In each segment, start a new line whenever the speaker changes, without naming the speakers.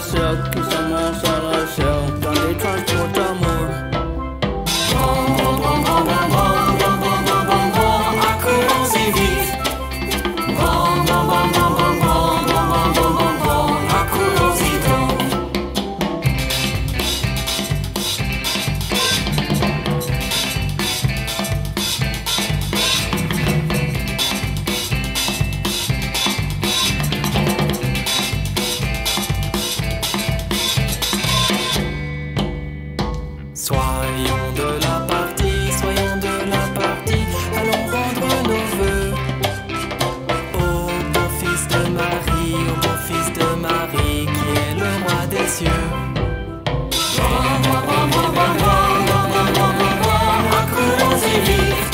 ciel qui s'amorce à la chair dans des transports d'amour. Accourons si vite. Accourons si donc. Soyons de la partie, allons rendre nos vœux au beau fils de Marie, qui est le roi des cieux. Accourons si vite.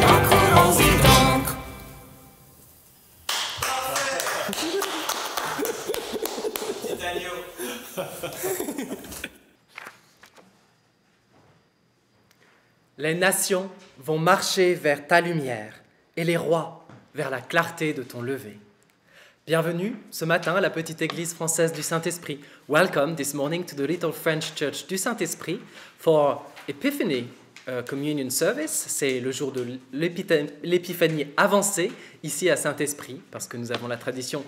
Accourons si donc.
Les nations vont marcher vers ta lumière et les rois vers la clarté de ton lever. Bienvenue ce matin à la petite église française du Saint-Esprit. Welcome this morning to the little French church du Saint-Esprit for Epiphany Communion Service. C'est le jour de l'épiphanie avancée ici à Saint-Esprit parce que nous avons la tradition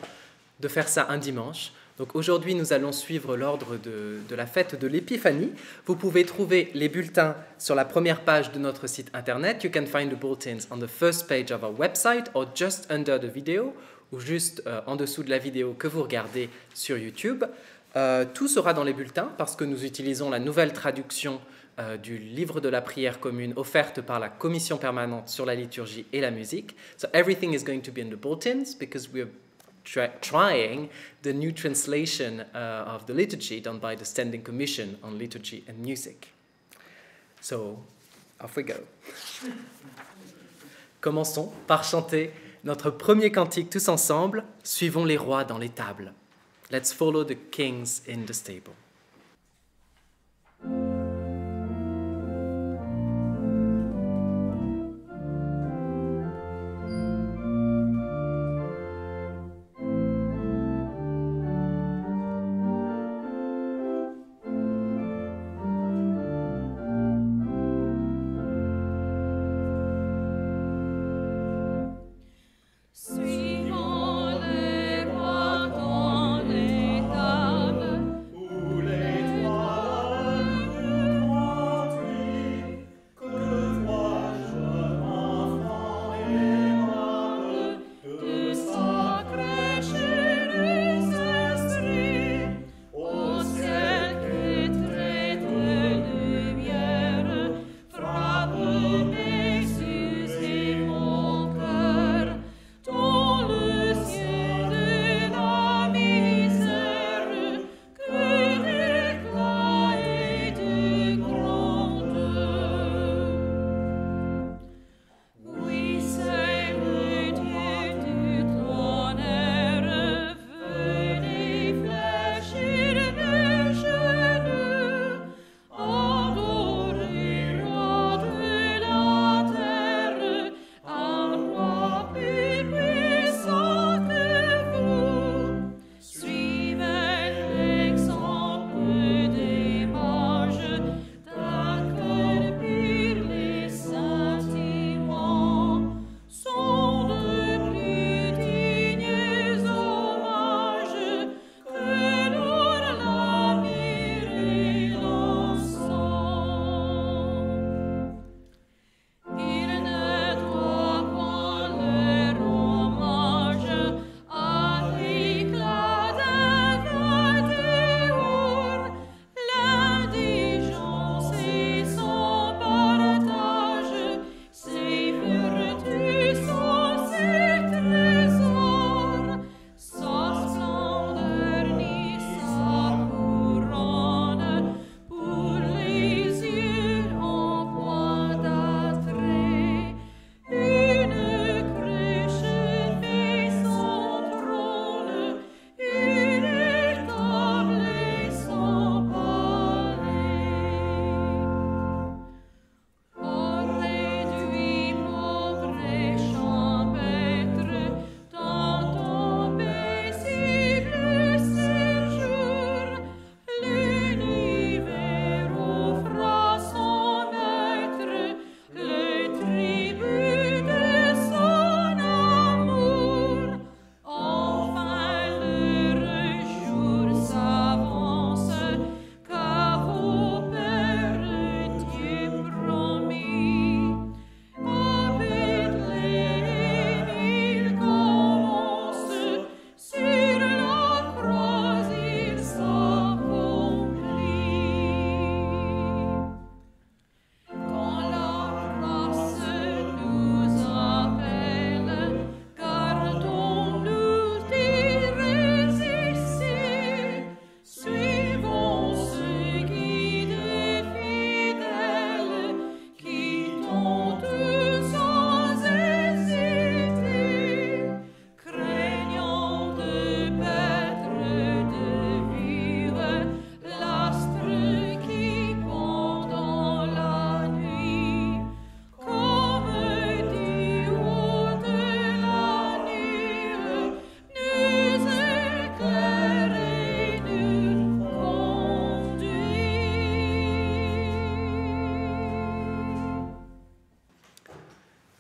de faire ça un dimanche. Donc aujourd'hui, nous allons suivre l'ordre de la fête de l'Épiphanie. Vous pouvez trouver les bulletins sur la première page de notre site internet. You can find the bulletins on the first page of our website or just under the video ou juste en dessous de la vidéo que vous regardez sur YouTube. Tout sera dans les bulletins parce que nous utilisons la nouvelle traduction du livre de la prière commune offerte par la commission permanente sur la liturgie et la musique. So everything is going to be in the bulletins because we're trying the new translation of the liturgy done by the Standing Commission on Liturgy and Music. So, off we go. Commençons par chanter notre premier cantique tous ensemble. Suivons les rois dans les tables. Let's follow the kings in the stable.
Suivons les rois dans les tables.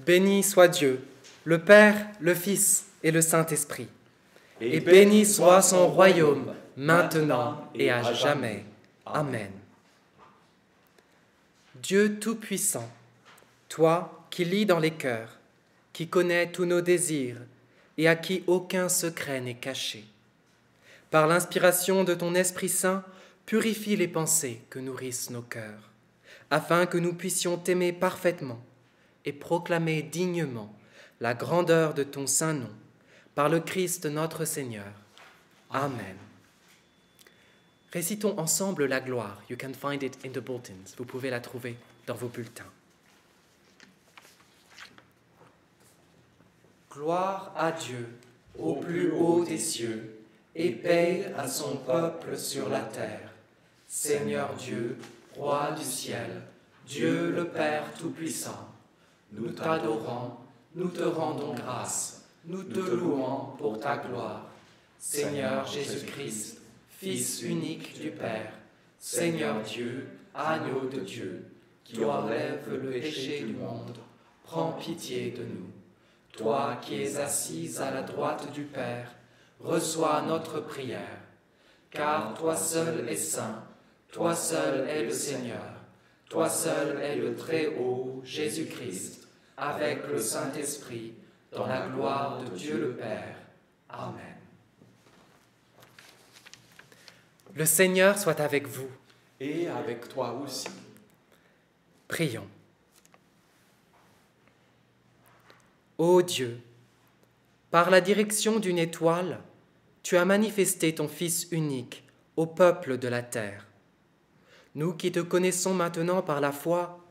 Béni soit Dieu, le Père, le Fils et le Saint-Esprit. Et béni soit son royaume, maintenant et à jamais. Amen. Dieu Tout-Puissant, toi qui lis dans les cœurs, qui connais tous nos désirs et à qui aucun secret n'est caché, par l'inspiration de ton Esprit Saint, purifie les pensées que nourrissent nos cœurs, afin que nous puissions t'aimer parfaitement et proclamer dignement la grandeur de ton saint nom, par le Christ notre Seigneur. Amen. Récitons ensemble la gloire. You can find it in the bulletins. Vous pouvez la trouver dans vos bulletins. Gloire à Dieu, au plus haut des cieux, et paix à son peuple sur la terre. Seigneur Dieu, roi du ciel, Dieu le Père Tout-Puissant, nous t'adorons, nous te rendons grâce, nous te louons pour ta gloire. Seigneur Jésus-Christ, Fils unique du Père, Seigneur Dieu, agneau de Dieu, qui enlève le péché du monde, prends pitié de nous. Toi qui es assise à la droite du Père, reçois notre prière. Car toi seul es saint, toi seul es le Seigneur, toi seul es le Très-Haut, Jésus-Christ, avec le Saint-Esprit, dans la gloire de Dieu le Père. Amen. Le Seigneur soit avec vous.
Et avec toi aussi.
Prions. Ô Dieu, par la direction d'une étoile, tu as manifesté ton Fils unique au peuple de la terre. Nous qui te connaissons maintenant par la foi,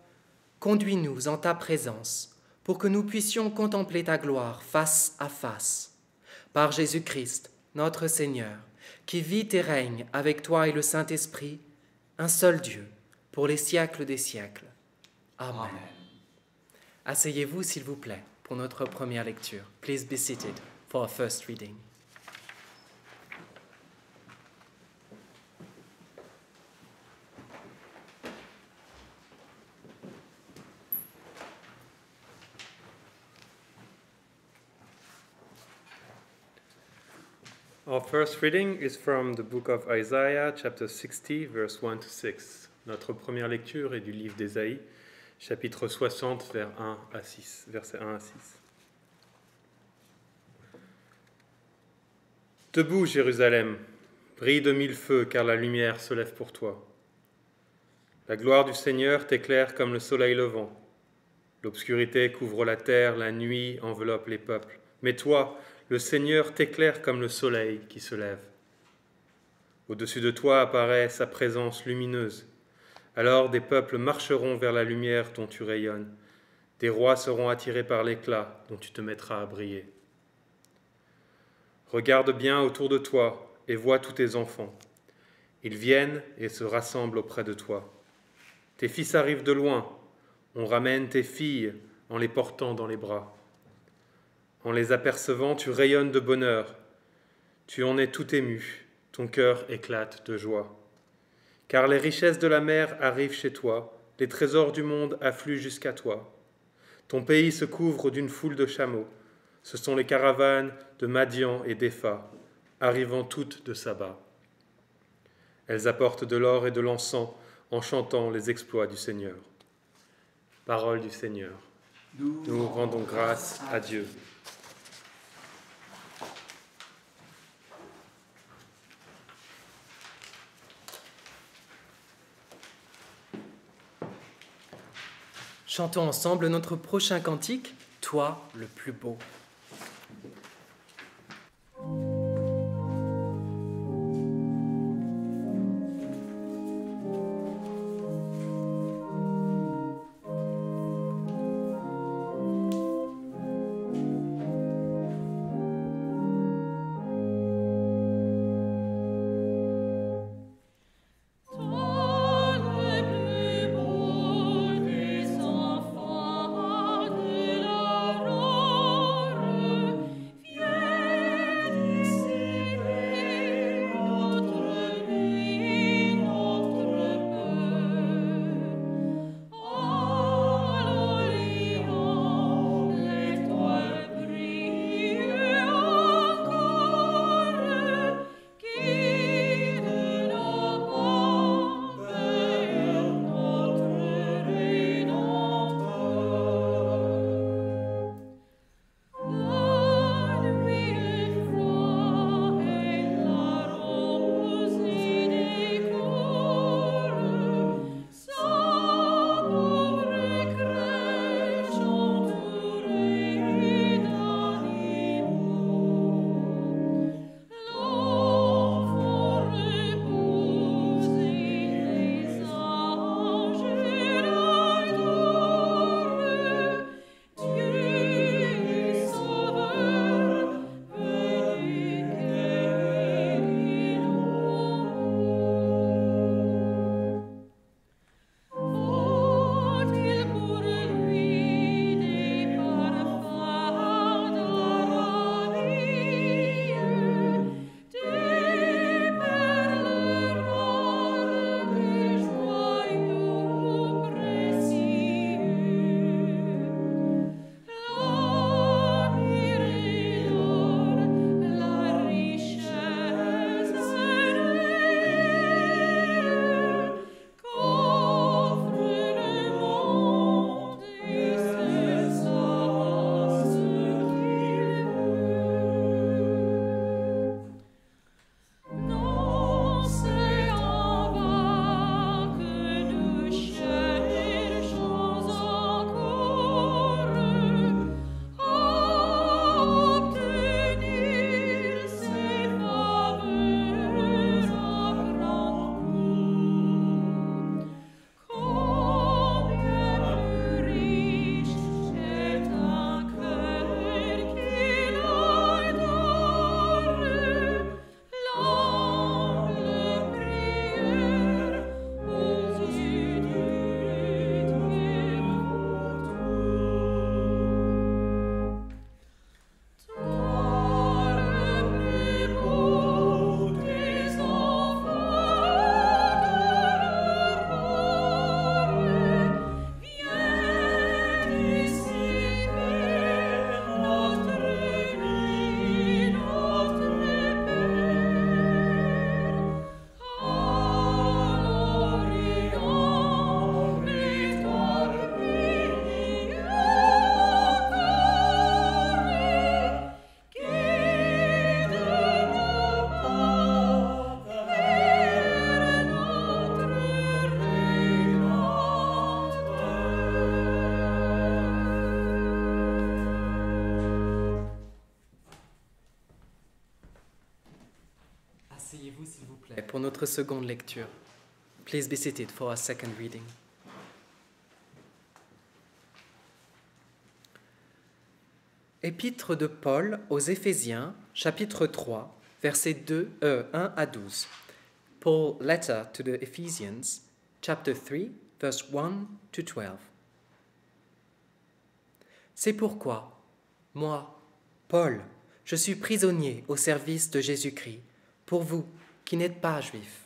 conduis-nous en ta présence pour que nous puissions contempler ta gloire face à face. Par Jésus-Christ, notre Seigneur, qui vit et règne avec toi et le Saint-Esprit, un seul Dieu, pour les siècles des siècles. Amen. Amen. Asseyez-vous, s'il vous plaît, pour notre première lecture. Please be seated for our first reading.
Our first reading is from the book of Isaiah, chapter 60, verse 1 to 6. Notre première lecture est du livre d'Ésaïe, chapitre 60, versets 1 à 6. Debout, Jérusalem, brille de mille feux, car la lumière se lève pour toi. La gloire du Seigneur t'éclaire comme le soleil levant. L'obscurité couvre la terre, la nuit enveloppe les peuples. Mais toi, le Seigneur t'éclaire comme le soleil qui se lève. Au-dessus de toi apparaît sa présence lumineuse. Alors des peuples marcheront vers la lumière dont tu rayonnes. Des rois seront attirés par l'éclat dont tu te mettras à briller. Regarde bien autour de toi et vois tous tes enfants. Ils viennent et se rassemblent auprès de toi. Tes fils arrivent de loin. On ramène tes filles en les portant dans les bras. En les apercevant, tu rayonnes de bonheur. Tu en es tout ému, ton cœur éclate de joie. Car les richesses de la mer arrivent chez toi, les trésors du monde affluent jusqu'à toi. Ton pays se couvre d'une foule de chameaux. Ce sont les caravanes de Madian et d'Épha, arrivant toutes de Saba. Elles apportent de l'or et de l'encens en chantant les exploits du Seigneur. Parole du Seigneur. Nous rendons grâce à Dieu.
Chantons ensemble notre prochain cantique, « Toi le plus beau ».
Toi le plus beau des enfants de l'aurore.
pour notre seconde lecture. Please be seated for our second reading. Épître de Paul aux Éphésiens, chapitre 3, versets 1 à 12. Paul letter to the Ephesians, chapter 3, verse 1 to 12. C'est pourquoi, moi, Paul, je suis prisonnier au service de Jésus-Christ, pour vous qui n'êtes pas juifs.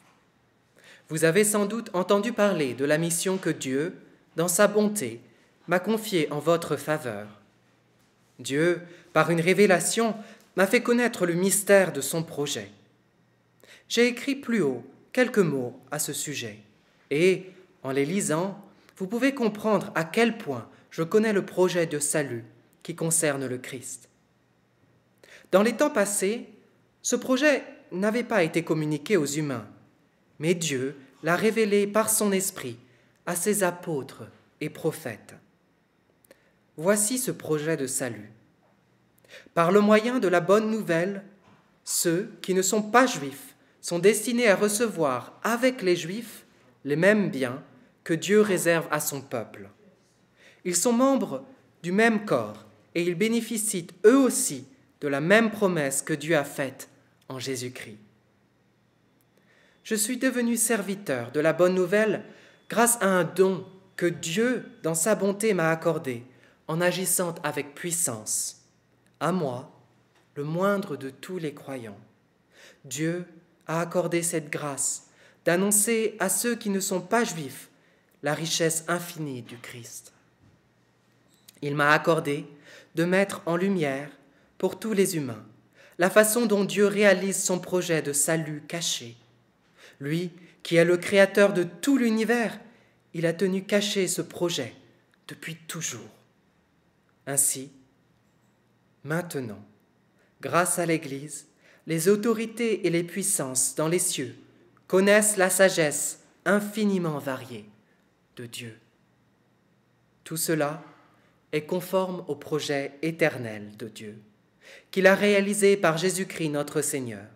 Vous avez sans doute entendu parler de la mission que Dieu, dans sa bonté, m'a confiée en votre faveur. Dieu, par une révélation, m'a fait connaître le mystère de son projet. J'ai écrit plus haut quelques mots à ce sujet, et, en les lisant, vous pouvez comprendre à quel point je connais le projet de salut qui concerne le Christ. Dans les temps passés, ce projet n'avait pas été communiqué aux humains, mais Dieu l'a révélé par son esprit à ses apôtres et prophètes. Voici ce projet de salut. Par le moyen de la bonne nouvelle, ceux qui ne sont pas juifs sont destinés à recevoir avec les juifs les mêmes biens que Dieu réserve à son peuple. Ils sont membres du même corps et ils bénéficient eux aussi de la même promesse que Dieu a faite en Jésus-Christ. Je suis devenu serviteur de la bonne nouvelle grâce à un don que Dieu, dans sa bonté, m'a accordé en agissant avec puissance. À moi, le moindre de tous les croyants, Dieu a accordé cette grâce d'annoncer à ceux qui ne sont pas juifs la richesse infinie du Christ. Il m'a accordé de mettre en lumière pour tous les humains la façon dont Dieu réalise son projet de salut caché. Lui, qui est le créateur de tout l'univers, il a tenu caché ce projet depuis toujours. Ainsi, maintenant, grâce à l'Église, les autorités et les puissances dans les cieux connaissent la sagesse infiniment variée de Dieu. Tout cela est conforme au projet éternel de Dieu, qu'il a réalisé par Jésus-Christ notre Seigneur.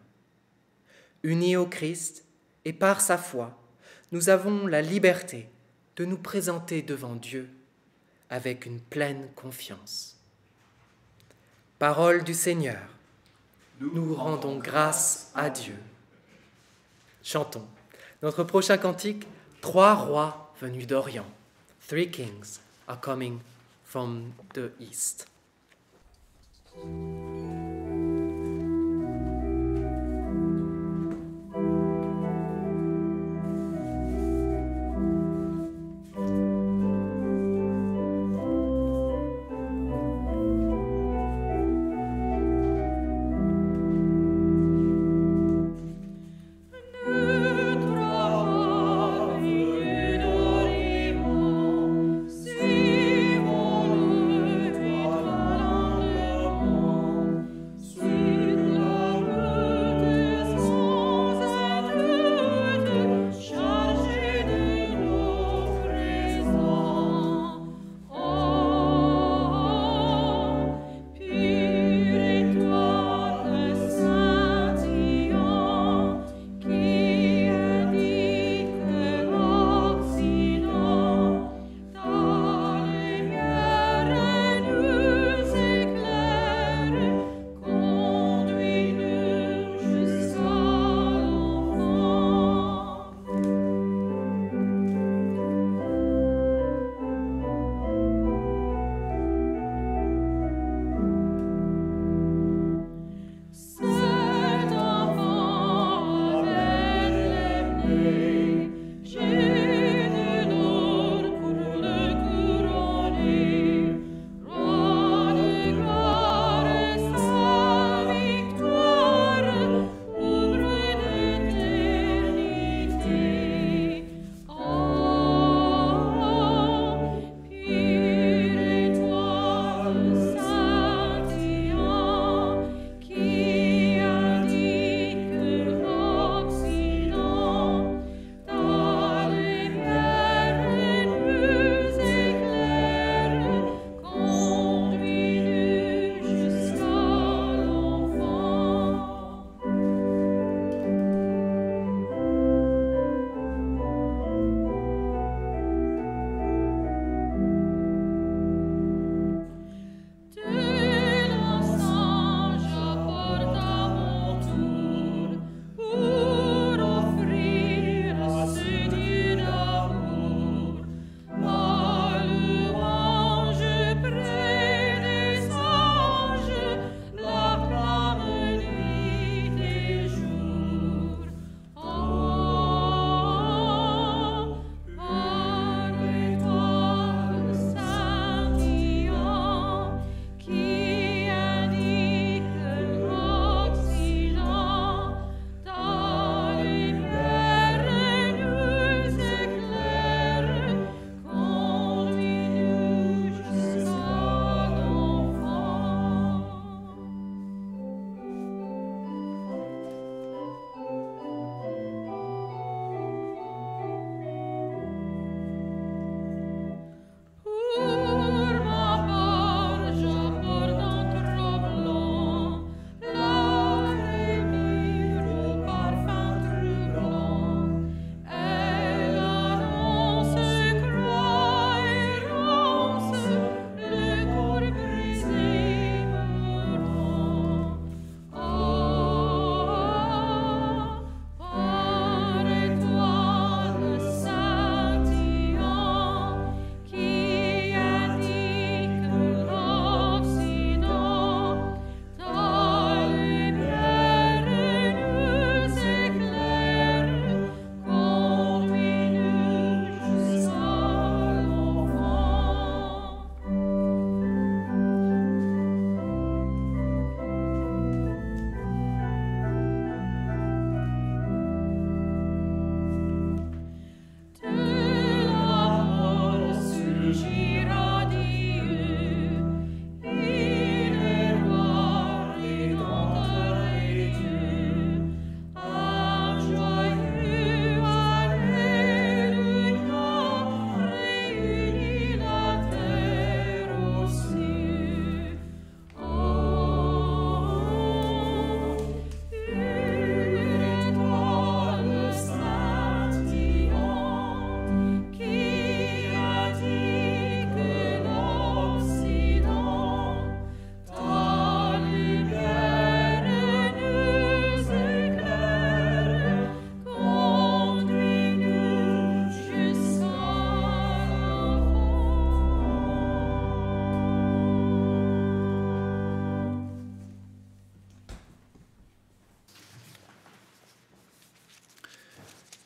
Unis au Christ et par sa foi, nous avons la liberté de nous présenter devant Dieu avec une pleine confiance. Parole du Seigneur, nous rendons grâce à Dieu. Chantons notre prochain cantique, 3 rois venus d'Orient. 3 kings are coming from the east.
Si mon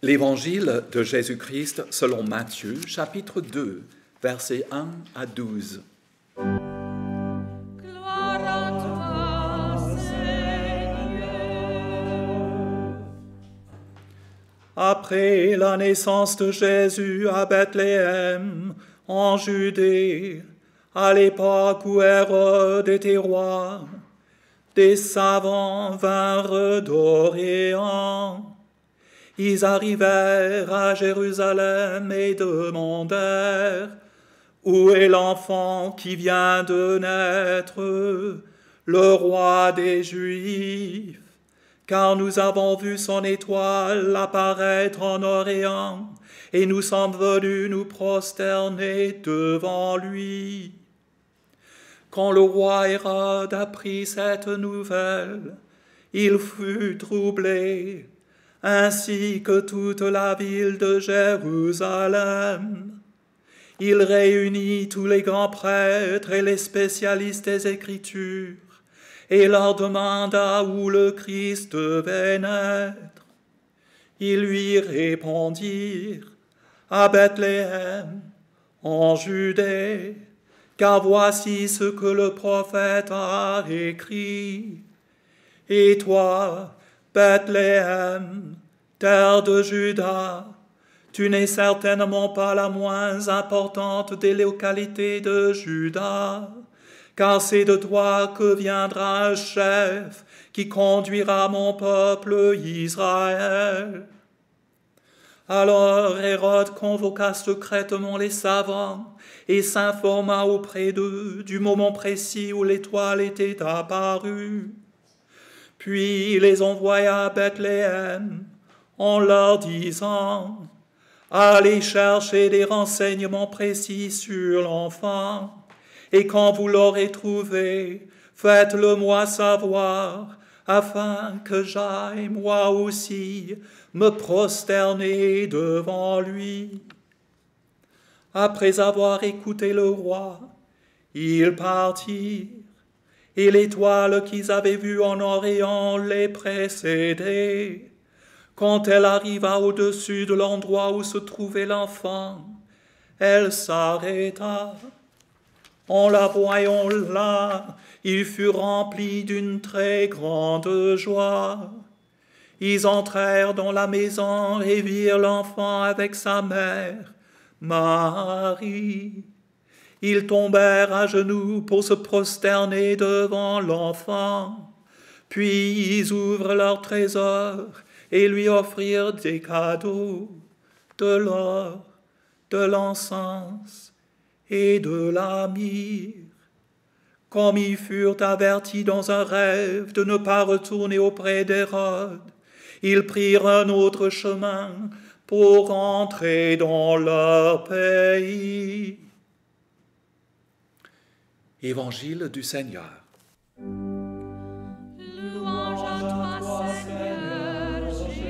L'Évangile de Jésus-Christ selon Matthieu, chapitre 2, versets 1 à 12.
Gloire à toi, Seigneur.
Après la naissance de Jésus à Bethléem, en Judée, à l'époque où Hérode était roi, des savants vinrent d'Orient. Ils arrivèrent à Jérusalem et demandèrent « Où est l'enfant qui vient de naître, le roi des Juifs? Car nous avons vu son étoile apparaître en Orient, et nous sommes venus nous prosterner devant lui. » Quand le roi Hérode apprit cette nouvelle, il fut troublé, ainsi que toute la ville de Jérusalem. Il réunit tous les grands prêtres et les spécialistes des Écritures, et leur demanda où le Christ devait naître. Ils lui répondirent, à Bethléem, en Judée, car voici ce que le prophète a écrit. Et toi, Bethléem, terre de Juda, tu n'es certainement pas la moins importante des localités de Juda, car c'est de toi que viendra un chef qui conduira mon peuple Israël. Alors Hérode convoqua secrètement les savants et s'informa auprès d'eux du moment précis où l'étoile était apparue. Puis il les envoya à Bethléem en leur disant « Allez chercher des renseignements précis sur l'enfant, et quand vous l'aurez trouvé, faites-le-moi savoir, afin que j'aille moi aussi me prosterner devant lui. » Après avoir écouté le roi, ils partirent, et l'étoile qu'ils avaient vue en Orient les précédait. Quand elle arriva au-dessus de l'endroit où se trouvait l'enfant, elle s'arrêta. En la voyant là, ils furent remplis d'une très grande joie. Ils entrèrent dans la maison et virent l'enfant avec sa mère, Marie. Ils tombèrent à genoux pour se prosterner devant l'enfant. Puis ils ouvrent leur trésor et lui offrirent des cadeaux, de l'or, de l'encens et de la myrrhe. Comme ils furent avertis dans un rêve de ne pas retourner auprès d'Hérode, ils prirent un autre chemin pour entrer dans leur pays. Évangile du Seigneur.
Louange à toi, Seigneur Jésus.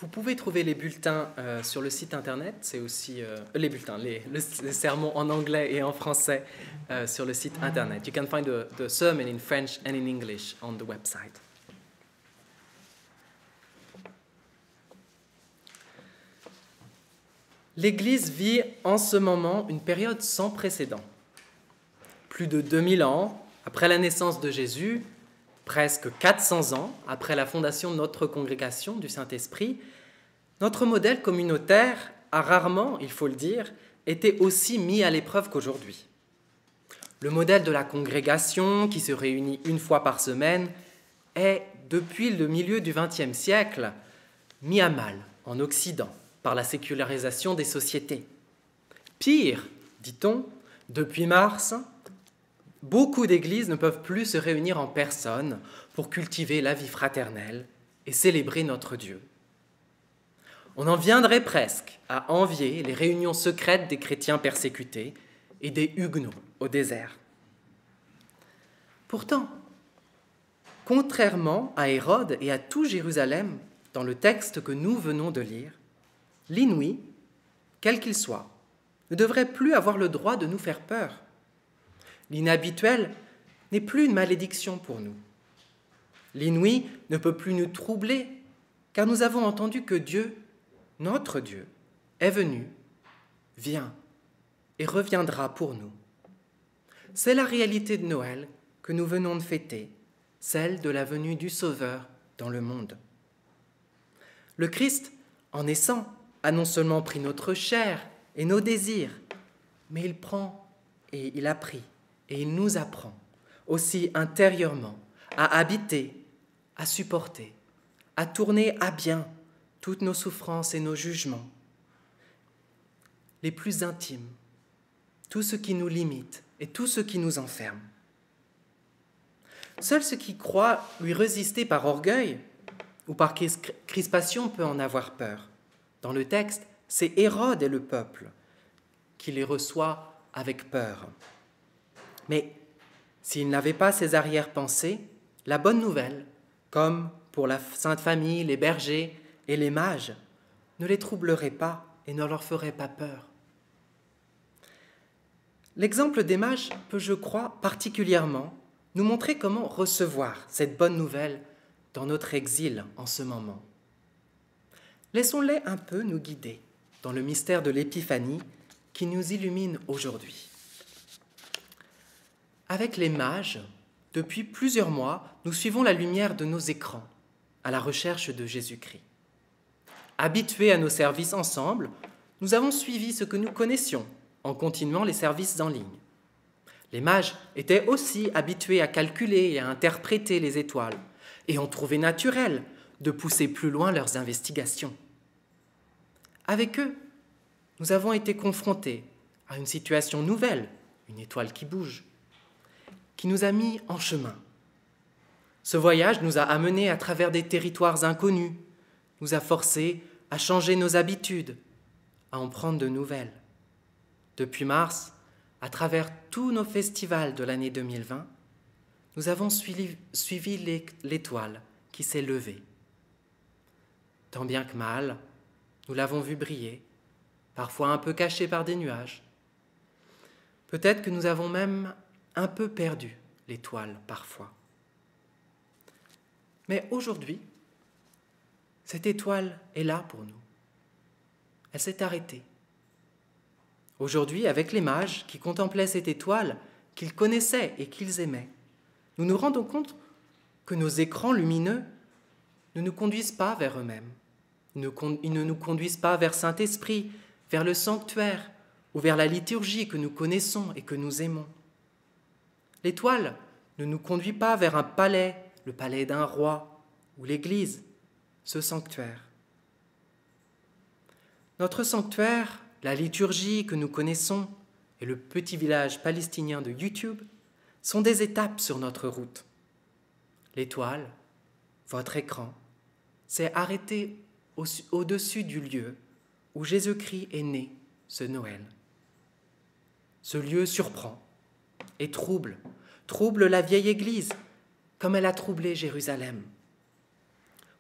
Vous pouvez trouver les bulletins sur le site internet, c'est aussi les bulletins, les sermons en anglais et en français sur le site internet. You can find the sermon in French and in English on the website. L'Église vit en ce moment une période sans précédent. Plus de 2000 ans après la naissance de Jésus, presque 400 ans après la fondation de notre congrégation du Saint-Esprit, notre modèle communautaire a rarement, il faut le dire, été aussi mis à l'épreuve qu'aujourd'hui. Le modèle de la congrégation qui se réunit une fois par semaine est, depuis le milieu du XXe siècle, mis à mal en Occident par la sécularisation des sociétés. Pire, dit-on, depuis mars, beaucoup d'églises ne peuvent plus se réunir en personne pour cultiver la vie fraternelle et célébrer notre Dieu. On en viendrait presque à envier les réunions secrètes des chrétiens persécutés et des huguenots au désert. Pourtant, Contrairement à Hérode et à tout Jérusalem, dans le texte que nous venons de lire, l'inouï, quel qu'il soit, ne devrait plus avoir le droit de nous faire peur. L'inhabituel n'est plus une malédiction pour nous. L'inouï ne peut plus nous troubler, car nous avons entendu que Dieu, notre Dieu, est venu, vient et reviendra pour nous. C'est la réalité de Noël que nous venons de fêter, celle de la venue du Sauveur dans le monde. Le Christ, en naissant, a non seulement pris notre chair et nos désirs, mais il prend et il a pris et il nous apprend aussi intérieurement à habiter, à supporter, à tourner à bien toutes nos souffrances et nos jugements, les plus intimes, tout ce qui nous limite et tout ce qui nous enferme. Seul ce qui croit lui résister par orgueil ou par crispation peut en avoir peur. Dans le texte, c'est Hérode et le peuple qui les reçoit avec peur. Mais s'ils n'avaient pas ces arrière-pensées, la bonne nouvelle, comme pour la Sainte Famille, les bergers et les mages, ne les troublerait pas et ne leur ferait pas peur. L'exemple des mages peut, je crois, particulièrement nous montrer comment recevoir cette bonne nouvelle dans notre exil en ce moment. Laissons-les un peu nous guider dans le mystère de l'Épiphanie qui nous illumine aujourd'hui. Avec les mages, depuis plusieurs mois, nous suivons la lumière de nos écrans à la recherche de Jésus-Christ. Habitués à nos services ensemble, nous avons suivi ce que nous connaissions en continuant les services en ligne. Les mages étaient aussi habitués à calculer et à interpréter les étoiles et ont trouvé naturel de pousser plus loin leurs investigations. Avec eux, nous avons été confrontés à une situation nouvelle, une étoile qui bouge, qui nous a mis en chemin. Ce voyage nous a amenés à travers des territoires inconnus, nous a forcés à changer nos habitudes, à en prendre de nouvelles. Depuis mars, à travers tous nos festivals de l'année 2020, nous avons suivi l'étoile qui s'est levée. Tant bien que mal, nous l'avons vue briller, parfois un peu cachée par des nuages. Peut-être que nous avons même un peu perdu l'étoile parfois. Mais aujourd'hui, cette étoile est là pour nous. Elle s'est arrêtée. Aujourd'hui, avec les mages qui contemplaient cette étoile qu'ils connaissaient et qu'ils aimaient, nous nous rendons compte que nos écrans lumineux ne nous conduisent pas vers eux-mêmes. Ils ne nous conduisent pas vers Saint-Esprit, vers le sanctuaire ou vers la liturgie que nous connaissons et que nous aimons. L'étoile ne nous conduit pas vers un palais, le palais d'un roi, ou l'église, ce sanctuaire. Notre sanctuaire, la liturgie que nous connaissons et le petit village palestinien de YouTube sont des étapes sur notre route. L'étoile, votre écran, s'est arrêté au-dessus du lieu où Jésus-Christ est né ce Noël. Ce lieu surprend et trouble la vieille Église comme elle a troublé Jérusalem.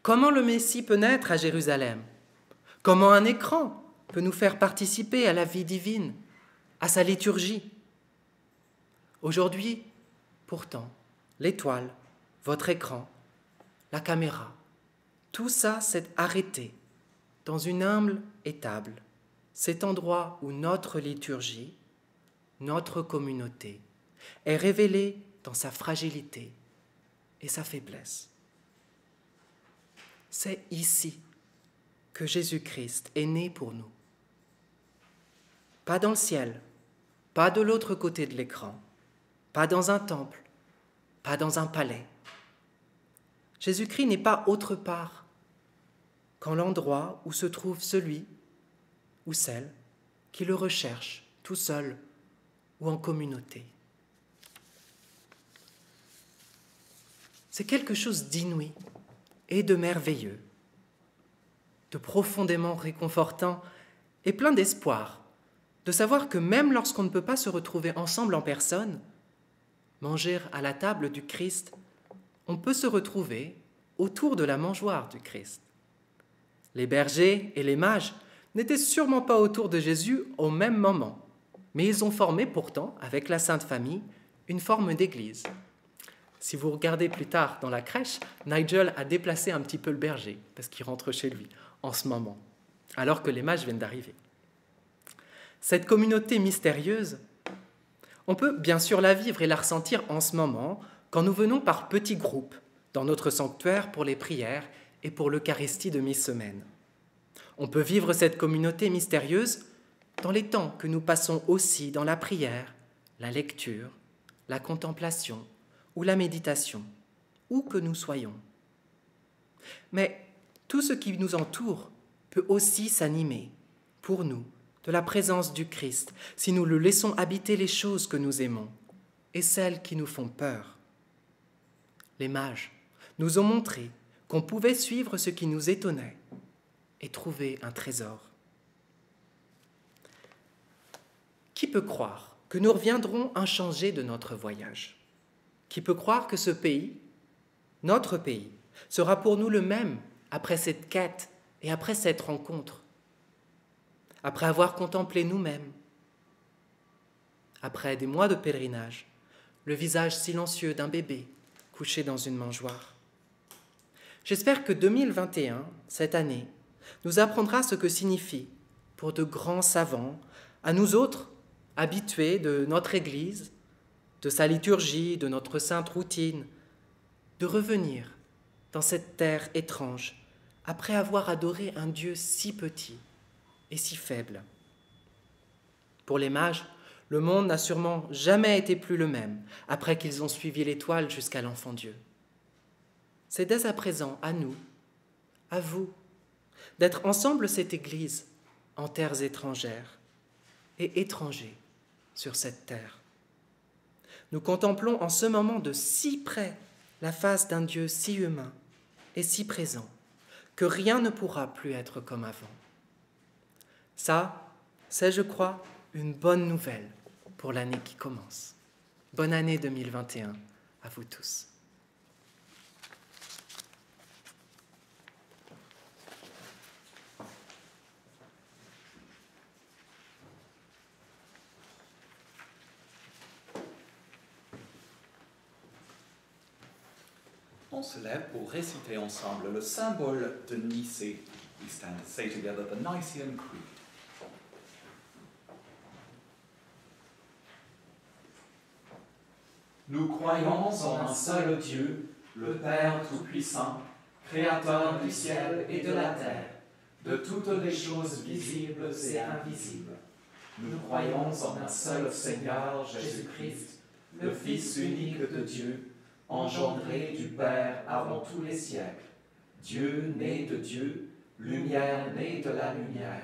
Comment le Messie peut naître à Jérusalem? Comment un écran peut nous faire participer à la vie divine, à sa liturgie? Aujourd'hui, pourtant, l'étoile, votre écran, la caméra, tout ça s'est arrêté dans une humble étable, cet endroit où notre liturgie, notre communauté, est révélée dans sa fragilité et sa faiblesse. C'est ici que Jésus-Christ est né pour nous. Pas dans le ciel, pas de l'autre côté de l'écran, pas dans un temple, pas dans un palais. Jésus-Christ n'est pas autre part qu'en l'endroit où se trouve celui ou celle qui le recherche tout seul ou en communauté. C'est quelque chose d'inouï et de merveilleux, de profondément réconfortant et plein d'espoir, de savoir que même lorsqu'on ne peut pas se retrouver ensemble en personne, manger à la table du Christ, on peut se retrouver autour de la mangeoire du Christ. Les bergers et les mages n'étaient sûrement pas autour de Jésus au même moment, mais ils ont formé pourtant, avec la Sainte Famille, une forme d'église. Si vous regardez plus tard dans la crèche, Nigel a déplacé un petit peu le berger, parce qu'il rentre chez lui en ce moment, alors que les mages viennent d'arriver. Cette communauté mystérieuse, on peut bien sûr la vivre et la ressentir en ce moment, quand nous venons par petits groupes dans notre sanctuaire pour les prières et pour l'Eucharistie de mi-semaine. On peut vivre cette communauté mystérieuse dans les temps que nous passons aussi dans la prière, la lecture, la contemplation ou la méditation, où que nous soyons. Mais tout ce qui nous entoure peut aussi s'animer, pour nous, de la présence du Christ, si nous le laissons habiter les choses que nous aimons et celles qui nous font peur. Les mages nous ont montré qu'on pouvait suivre ce qui nous étonnait et trouver un trésor. Qui peut croire que nous reviendrons inchangés de notre voyage? Qui peut croire que ce pays, notre pays, sera pour nous le même après cette quête et après cette rencontre? Après avoir contemplé nous-mêmes, après des mois de pèlerinage, le visage silencieux d'un bébé couché dans une mangeoire. J'espère que 2021, cette année, nous apprendra ce que signifie, pour de grands savants, à nous autres, habitués de notre Église, de sa liturgie, de notre sainte routine, de revenir dans cette terre étrange, après avoir adoré un Dieu si petit et si faible. Pour les mages, le monde n'a sûrement jamais été plus le même après qu'ils ont suivi l'étoile jusqu'à l'enfant Dieu. C'est dès à présent à nous, à vous, d'être ensemble cette Église en terres étrangères et étrangers sur cette terre. Nous contemplons en ce moment de si près la face d'un Dieu si humain et si présent que rien ne pourra plus être comme avant. Ça, c'est, je crois, une bonne nouvelle pour l'année qui commence. Bonne année 2021 à vous tous.
On se lève pour réciter ensemble le symbole de Nicée. We stand to say together the Nicene Creed. Nous croyons en un seul Dieu, le Père Tout-Puissant, Créateur du ciel et de la terre, de toutes les choses visibles et invisibles. Nous croyons en un seul Seigneur Jésus-Christ, le Fils unique de Dieu, engendré du Père avant tous les siècles, Dieu né de Dieu, lumière née de la lumière,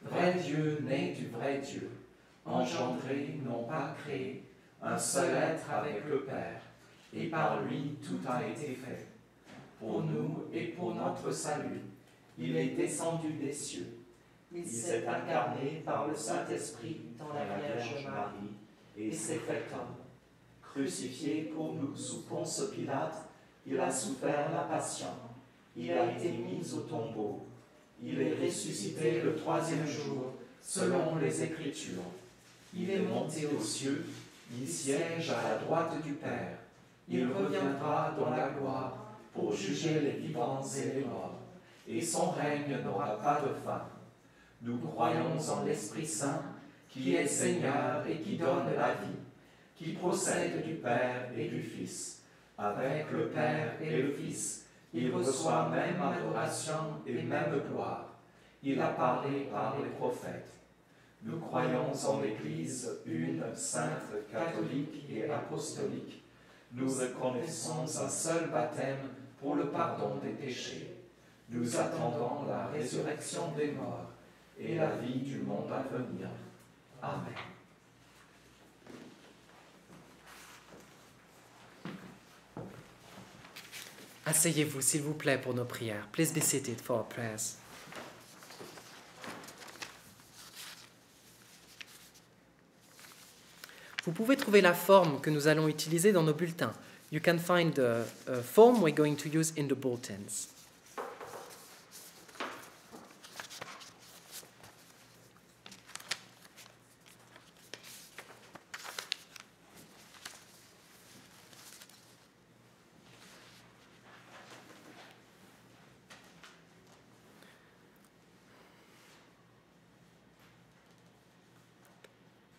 vrai Dieu né du vrai Dieu, engendré, non pas créé, un seul être avec le Père, et par lui tout a été fait. Pour nous et pour notre salut, il est descendu des cieux. Il s'est incarné par le Saint-Esprit dans la Vierge Marie, et s'est fait homme. Crucifié pour nous sous Ponce Pilate, il a souffert la passion. Il a été mis au tombeau. Il est ressuscité le troisième jour, selon les Écritures. Il est monté aux cieux. Il siège à la droite du Père. Il reviendra dans la gloire pour juger les vivants et les morts, et son règne n'aura pas de fin. Nous croyons en l'Esprit Saint, qui est Seigneur et qui donne la vie, qui procède du Père et du Fils. Avec le Père et le Fils, il reçoit même adoration et même gloire. Il a parlé par les prophètes. Nous croyons en l'Église une, sainte, catholique et apostolique. Nous reconnaissons un seul baptême pour le pardon des péchés. Nous attendons la résurrection des morts et la vie du monde à venir. Amen.
Asseyez-vous, s'il vous plaît, pour nos prières. Please be seated for our prayers. Vous pouvez trouver la forme que nous allons utiliser dans nos bulletins, You can find the form we're going to use in the bulletins.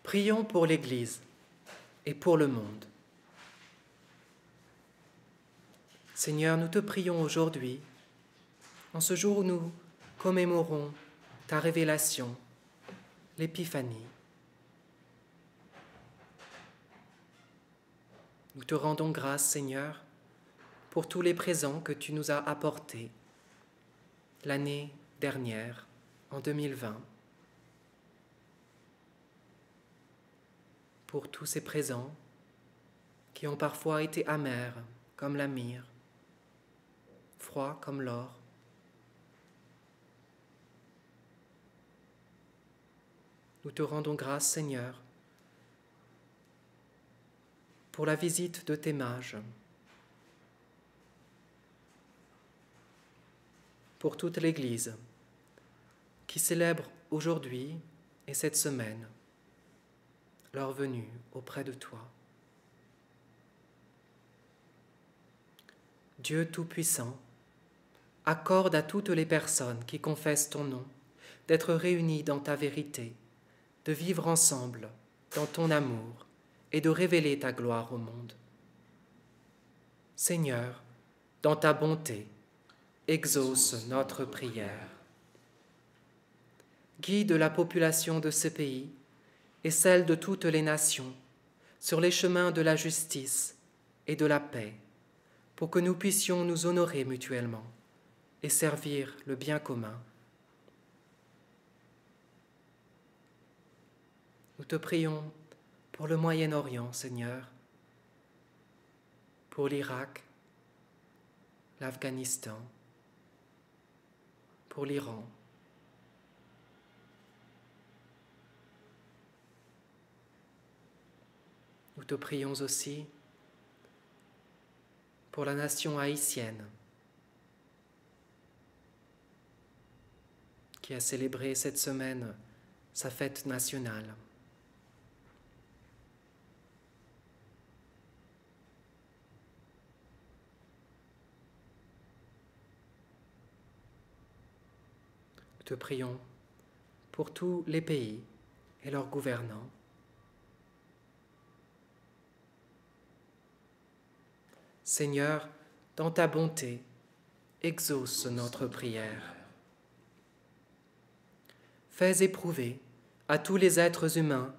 Prions pour l'Église et pour le monde. Seigneur, nous te prions aujourd'hui, en ce jour où nous commémorons ta révélation, l'Épiphanie. Nous te rendons grâce, Seigneur, pour tous les présents que tu nous as apportés l'année dernière, en 2020. Pour tous ces présents qui ont parfois été amers comme la myrrhe, froids comme l'or. Nous te rendons grâce, Seigneur, pour la visite de tes mages, pour toute l'Église qui célèbre aujourd'hui et cette semaine leur venue auprès de toi. Dieu Tout-Puissant, accorde à toutes les personnes qui confessent ton nom d'être réunies dans ta vérité, de vivre ensemble dans ton amour et de révéler ta gloire au monde. Seigneur, dans ta bonté, exauce notre prière. Guide la population de ce pays et celle de toutes les nations sur les chemins de la justice et de la paix, pour que nous puissions nous honorer mutuellement et servir le bien commun. Nous te prions pour le Moyen-Orient, Seigneur, pour l'Irak, l'Afghanistan, pour l'Iran. Nous te prions aussi pour la nation haïtienne qui a célébré cette semaine sa fête nationale. Nous te prions pour tous les pays et leurs gouvernants. Seigneur, dans ta bonté, exauce notre prière. Fais éprouver à tous les êtres humains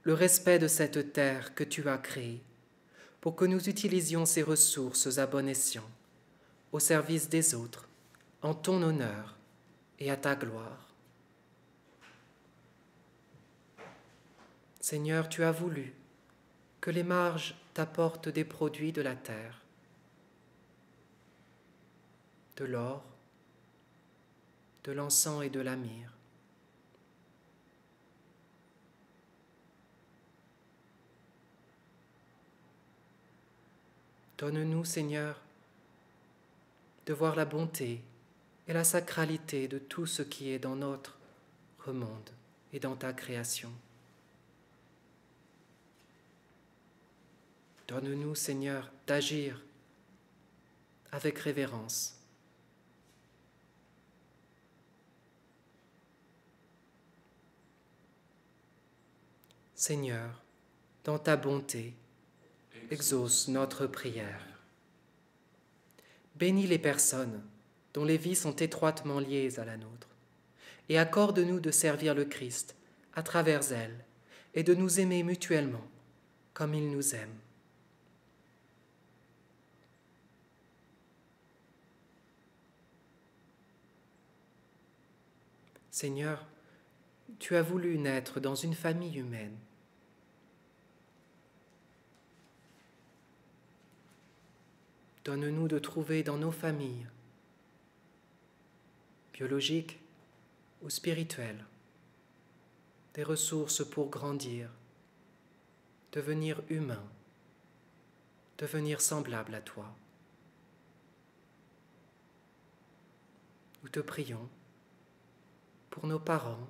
le respect de cette terre que tu as créée, pour que nous utilisions ces ressources à bon escient, au service des autres, en ton honneur et à ta gloire. Seigneur, tu as voulu que les marges t'apportent des produits de la terre, de l'or, de l'encens et de la myrrhe. Donne-nous, Seigneur, de voir la bonté et la sacralité de tout ce qui est dans notre monde et dans ta création. Donne-nous, Seigneur, d'agir avec révérence. Seigneur, dans ta bonté, exauce notre prière. Bénis les personnes dont les vies sont étroitement liées à la nôtre, et accorde-nous de servir le Christ à travers elles et de nous aimer mutuellement comme il nous aime. Seigneur, tu as voulu naître dans une famille humaine. Donne-nous de trouver dans nos familles, biologiques ou spirituelles, des ressources pour grandir, devenir humains devenir semblable à toi. Nous te prions pour nos parents,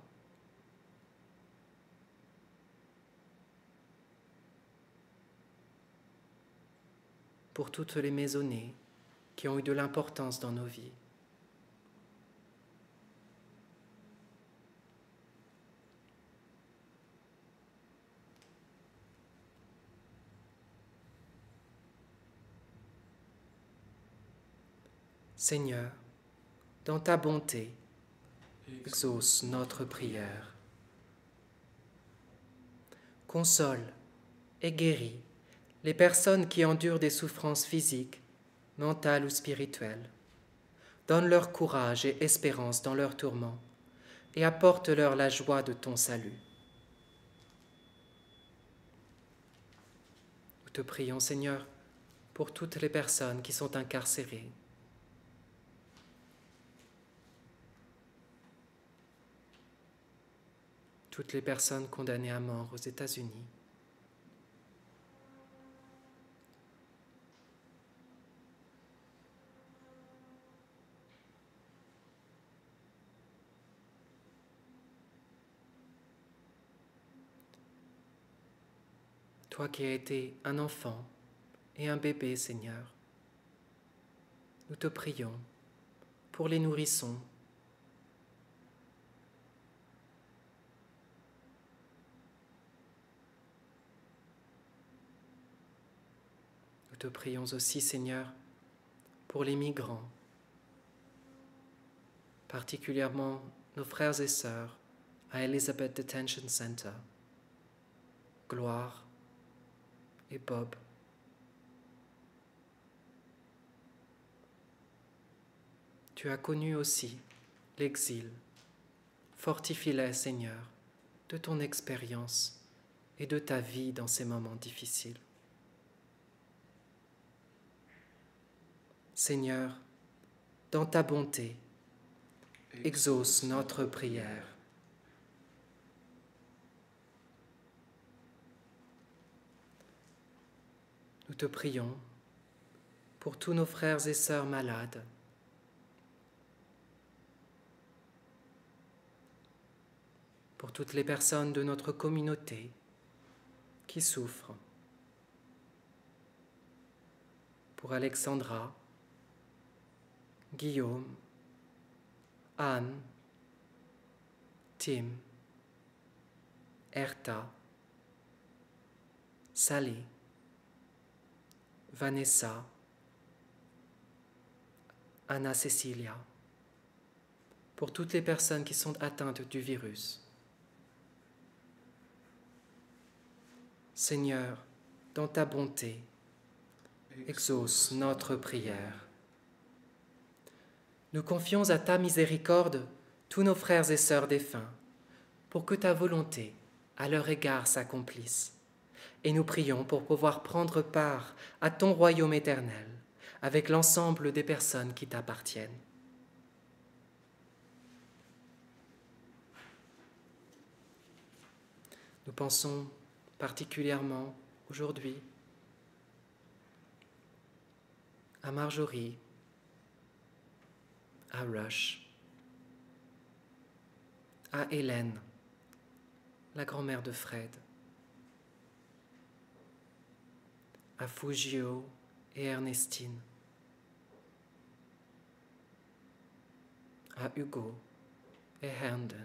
pour toutes les maisonnées qui ont eu de l'importance dans nos vies. Seigneur, dans ta bonté, exauce notre prière. Console et guéris les personnes qui endurent des souffrances physiques, mentales ou spirituelles. Donne-leur courage et espérance dans leurs tourments et apporte-leur la joie de ton salut. Nous te prions, Seigneur, pour toutes les personnes qui sont incarcérées. Toutes les personnes condamnées à mort aux États-Unis. Toi qui as été un enfant et un bébé, Seigneur, nous te prions pour les nourrissons, nous te prions aussi, Seigneur, pour les migrants, particulièrement nos frères et sœurs à Elizabeth Detention Center, Gloire et Bob. Tu as connu aussi l'exil. Fortifie-les, Seigneur, de ton expérience et de ta vie dans ces moments difficiles. Seigneur, dans ta bonté, exauce notre prière. Nous te prions pour tous nos frères et sœurs malades, pour toutes les personnes de notre communauté qui souffrent, pour Alexandra, Guillaume, Anne, Tim, Erta, Sally, Vanessa, Anna Cecilia, pour toutes les personnes qui sont atteintes du virus. Seigneur, dans ta bonté, exauce notre prière. Nous confions à ta miséricorde tous nos frères et sœurs défunts, pour que ta volonté à leur égard s'accomplisse. Et nous prions pour pouvoir prendre part à ton royaume éternel, avec l'ensemble des personnes qui t'appartiennent. Nous pensons particulièrement aujourd'hui à Marjorie, à Rush, à Hélène, la grand-mère de Fred, à Fugio et Ernestine, à Hugo et Herndon,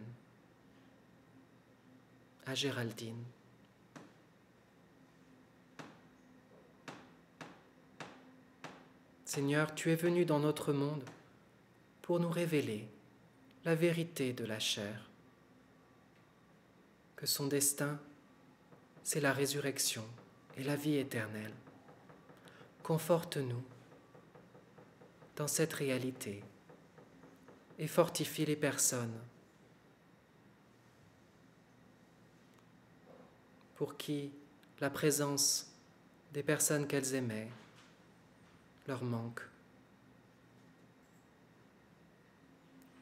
à Géraldine. Seigneur, tu es venu dans notre monde pour nous révéler la vérité de la chair, que son destin, c'est la résurrection et la vie éternelle. Conforte-nous dans cette réalité et fortifie les personnes pour qui la présence des personnes qu'elles aimaient leur manque.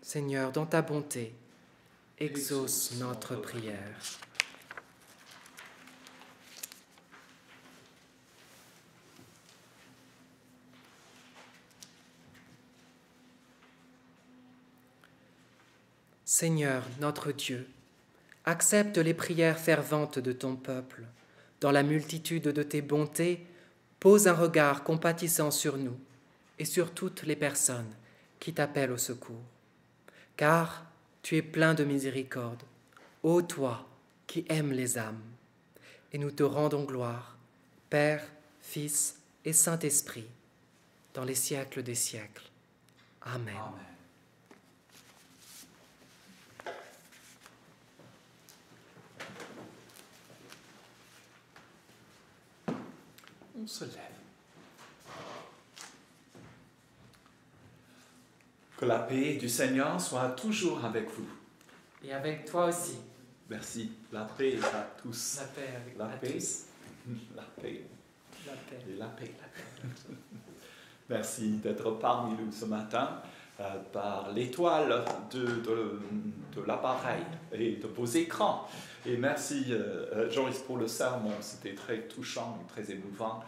Seigneur, dans ta bonté, exauce notre prière. Seigneur, notre Dieu, accepte les prières ferventes de ton peuple. Dans la multitude de tes bontés, pose un regard compatissant sur nous et sur toutes les personnes qui t'appellent au secours. Car tu es plein de miséricorde, ô toi qui aimes les âmes. Et nous te rendons gloire, Père, Fils et Saint-Esprit, dans les siècles des siècles. Amen.
Amen. On se lève. Que la paix du Seigneur soit toujours avec vous.
Et avec toi aussi,
Merci. La paix à tous.
la paix avec
La
à
paix.
tous.
La paix.
La paix.
Et la paix. Merci d'être parmi nous ce matin par l'étoile de l'appareil et de vos écrans. Et merci Joris pour le sermon, c'était très touchant et très émouvant.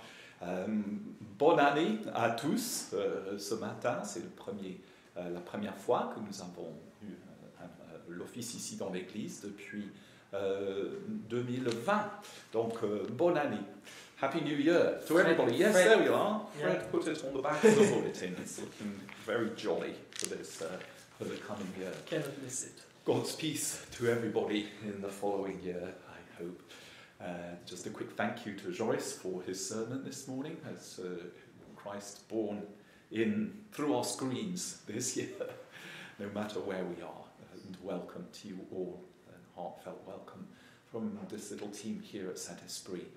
Bonne année à tous ce matin, c'est la première fois que nous avons eu l'office ici dans l'église depuis 2020. Donc bonne année. Happy New Year to everybody. Yes,
Fred.
there we are.
Yeah.
Fred put it on the back of the bulletin. It's looking very jolly for for the coming year.
Cannot miss it.
God's peace to everybody in the following year, I hope. Just a quick thank you to Joyce for his sermon this morning as Christ born through our screens this year, no matter where we are. And welcome to you all, and heartfelt welcome from this little team here at Saint-Esprit.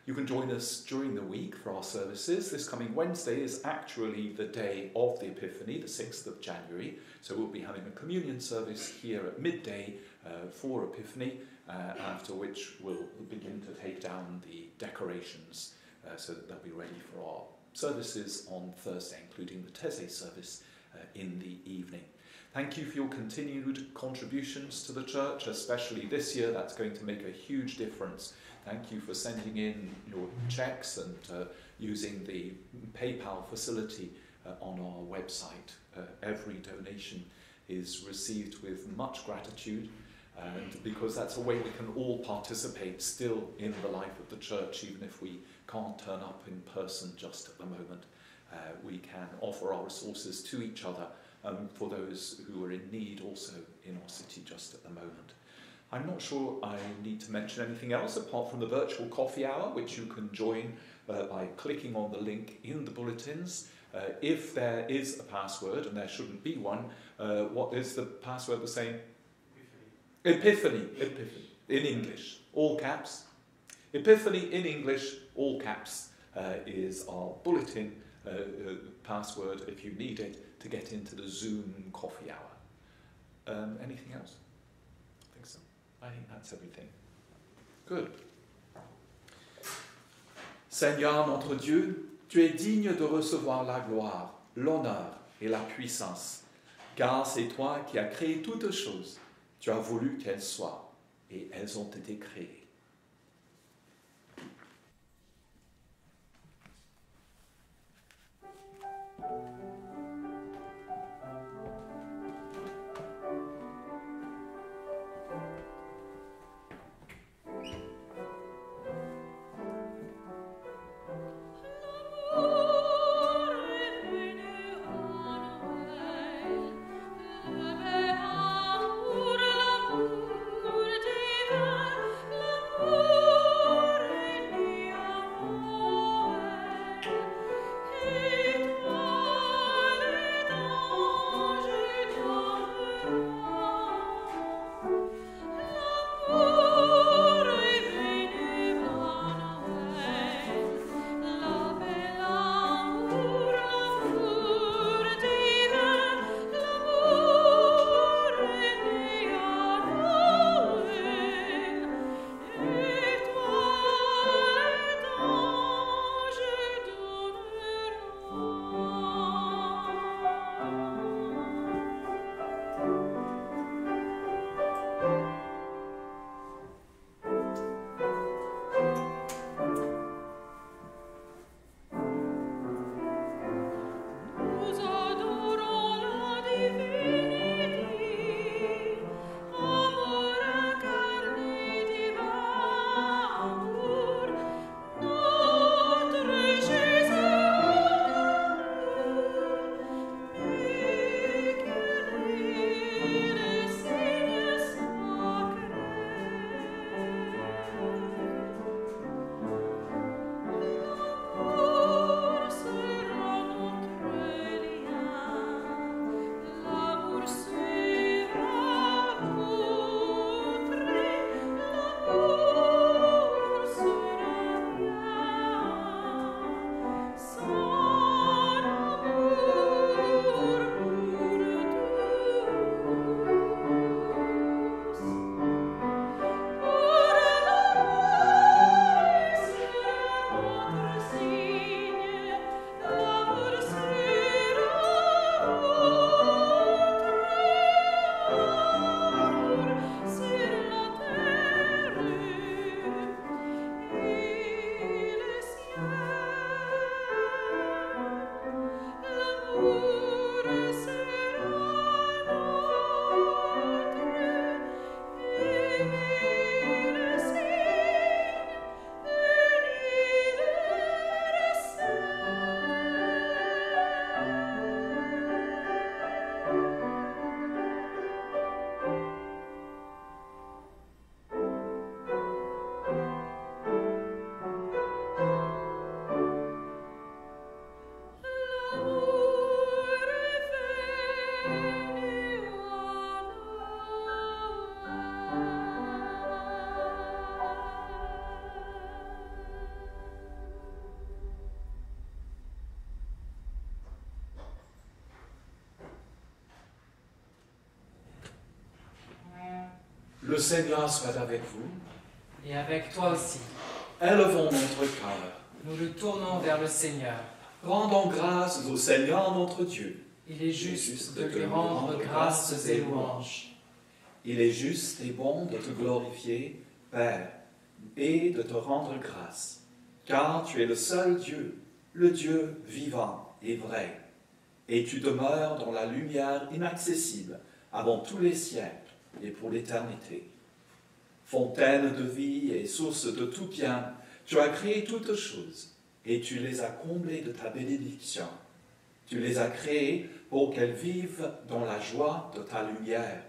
You can join us during the week for our services. This coming Wednesday is actually the day of the Epiphany, the 6th of January. So we'll be having a communion service here at midday for Epiphany, after which we'll begin to take down the decorations so that they'll be ready for our services on Thursday, including the Taizé service in the evening. Thank you for your continued contributions to the church, especially this year. That's going to make a huge difference. Thank you for sending in your checks and using the PayPal facility on our website. Every donation is received with much gratitude, and because that's a way we can all participate still in the life of the church, even if we can't turn up in person just at the moment. We can offer our resources to each other for those who are in need also in our city just at the moment. I'm not sure I need to mention anything else apart from the virtual coffee hour, which you can join by clicking on the link in the bulletins. If there is a password, and there shouldn't be one, what is the password the same? Epiphany. Epiphany. In English, all caps. Epiphany in English, all caps, is our bulletin password if you need it to get into the Zoom coffee hour. Anything else? I think so. I think that's everything. Good. Seigneur notre Dieu, tu es digne de recevoir la gloire, l'honneur et la puissance, car c'est toi qui as créé toutes choses. Tu as voulu qu'elles soient, et elles ont été créées.
L'amour, l'amour divin,
Le Seigneur soit avec vous.
Et avec toi aussi,
Élevons notre cœur.
nous le tournons vers le Seigneur.
Rendons grâce au Seigneur notre Dieu.
Il est juste de lui rendre grâces et louanges.
Il est juste et bon de te glorifier, Père, et de te rendre grâce, car tu es le seul Dieu, le Dieu vivant et vrai, et tu demeures dans la lumière inaccessible avant tous les siècles et pour l'éternité. Fontaine de vie et source de tout bien, tu as créé toutes choses, et tu les as comblées de ta bénédiction. Tu les as créées pour qu'elles vivent dans la joie de ta lumière.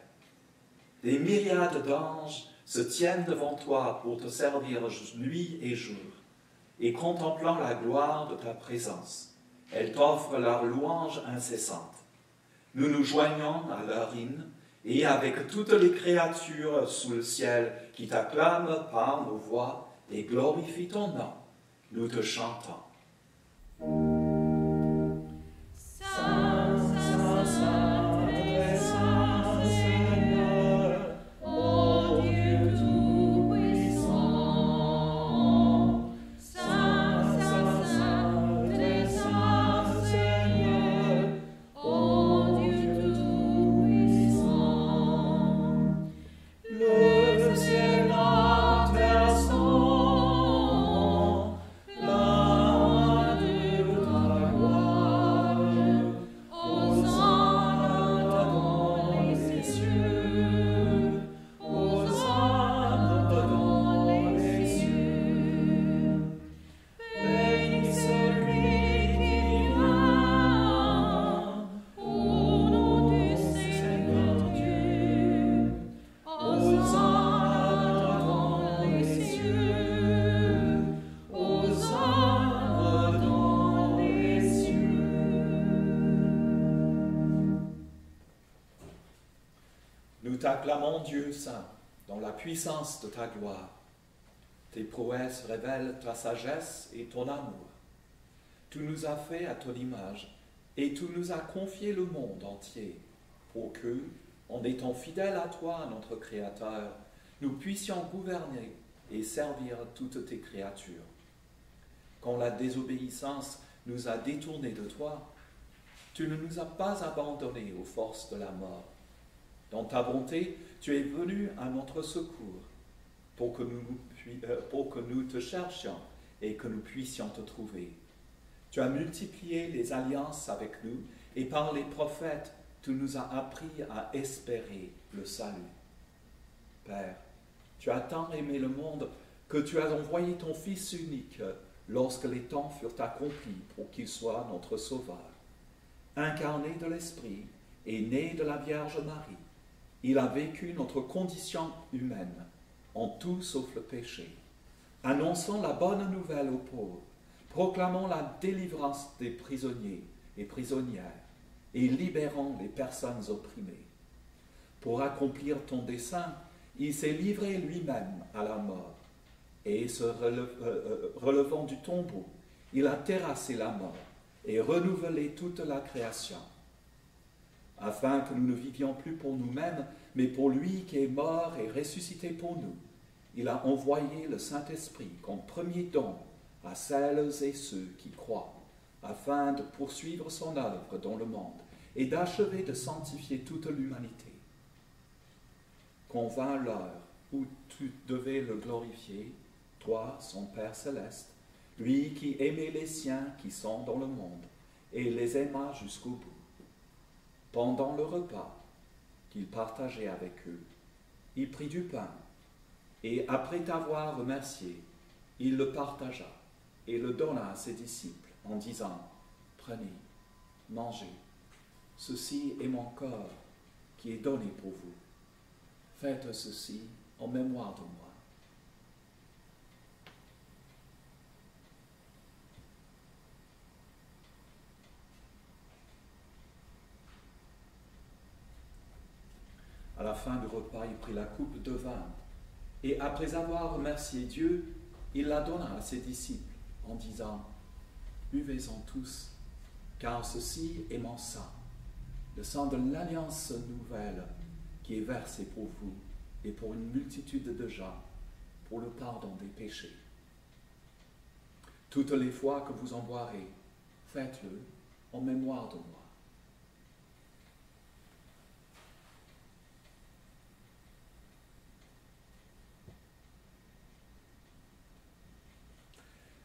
Des myriades d'anges se tiennent devant toi pour te servir nuit et jour, et contemplant la gloire de ta présence, elles t'offrent leur louange incessante. Nous nous joignons à leur hymne, et avec toutes les créatures sous le ciel qui t'acclament par nos voix et glorifient ton nom, nous te chantons.
Saint, Saint, Saint, très Saint Seigneur, ô Dieu tout-puissant. Saint, Saint, Saint, très Saint Seigneur, ô Dieu tout-puissant. Le ciel la terre sont là de ta gloire. Hosanna dans les cieux, Hosanna dans les cieux. Béni celui qui vient au nom du Seigneur Dieu. Hosanna dans les cieux, Hosanna dans les cieux.
Nous t'acclamons, Dieu saint, dans la puissance de ta gloire. Tes prouesses révèlent ta sagesse et ton amour. Tu nous as fait à ton image et tu nous as confié le monde entier pour que, en étant fidèles à toi, notre Créateur, nous puissions gouverner et servir toutes tes créatures. Quand la désobéissance nous a détournés de toi, tu ne nous as pas abandonnés aux forces de la mort. Dans ta bonté, tu es venu à notre secours pour que nous te cherchions et que nous puissions te trouver. Tu as multiplié les alliances avec nous et par les prophètes, tu nous as appris à espérer le salut. Père, tu as tant aimé le monde que tu as envoyé ton Fils unique lorsque les temps furent accomplis pour qu'il soit notre Sauveur. Incarné de l'Esprit et né de la Vierge Marie, il a vécu notre condition humaine, en tout sauf le péché, annonçant la bonne nouvelle aux pauvres, proclamant la délivrance des prisonniers et prisonnières, et libérant les personnes opprimées. Pour accomplir ton dessein, il s'est livré lui-même à la mort, et se relevant du tombeau, il a terrassé la mort et renouvelé toute la création. Afin que nous ne vivions plus pour nous-mêmes, mais pour lui qui est mort et ressuscité pour nous, il a envoyé le Saint-Esprit comme premier don à celles et ceux qui croient, afin de poursuivre son œuvre dans le monde et d'achever de sanctifier toute l'humanité. Quand vint l'heure où tu devais le glorifier, toi, son Père céleste, lui qui aimait les siens qui sont dans le monde et les aima jusqu'au bout. Pendant le repas qu'il partageait avec eux, il prit du pain
Et après t'avoir remercié, il le partagea et le donna à ses disciples en disant, « Prenez, mangez, ceci est mon corps qui est donné pour vous. Faites ceci en mémoire de moi. » À la fin du repas, il prit la coupe de vin, et après avoir remercié Dieu, il la donna à ses disciples, en disant, « Buvez-en tous, car ceci est mon sang, le sang de l'alliance nouvelle, qui est versé pour vous et pour une multitude de gens, pour le pardon des péchés. Toutes les fois que vous en boirez, faites-le en mémoire de moi. »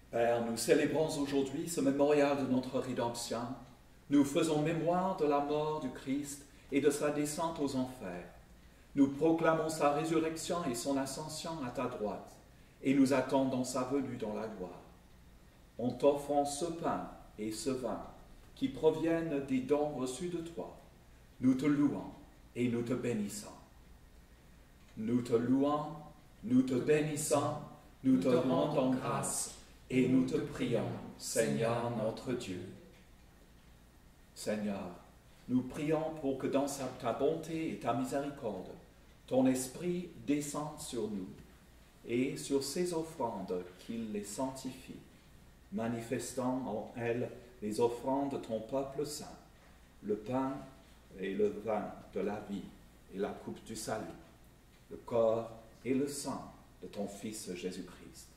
Père, nous célébrons aujourd'hui ce mémorial de notre rédemption. Nous faisons mémoire de la mort du Christ et de sa descente aux enfers. Nous proclamons sa résurrection et son ascension à ta droite, et nous attendons sa venue dans la gloire. En t'offrant ce pain et ce vin qui proviennent des dons reçus de toi, nous te louons et nous te bénissons. Nous te louons, nous te bénissons, nous te rendons grâce et nous te prions, Seigneur notre Dieu. Seigneur, nous prions pour que dans ta bonté et ta miséricorde, ton esprit descende sur nous et sur ces offrandes qu'il les sanctifie, manifestant en elles les offrandes de ton peuple saint, le pain et le vin de la vie et la coupe du salut, le corps et le sang de ton Fils Jésus-Christ.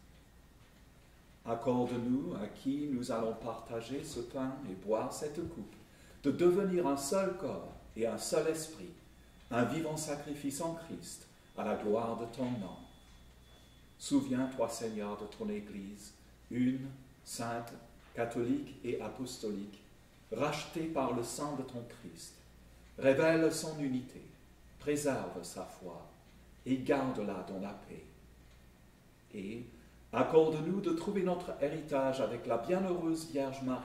Accorde-nous, à qui nous allons partager ce pain et boire cette coupe, de devenir un seul corps et un seul esprit, un vivant sacrifice en Christ, à la gloire de ton nom. Souviens-toi, Seigneur, de ton Église, une, sainte, catholique et apostolique, rachetée par le sang de ton Christ. Révèle son unité, préserve sa foi et garde-la dans la paix. Et accorde-nous de trouver notre héritage avec la bienheureuse Vierge Marie,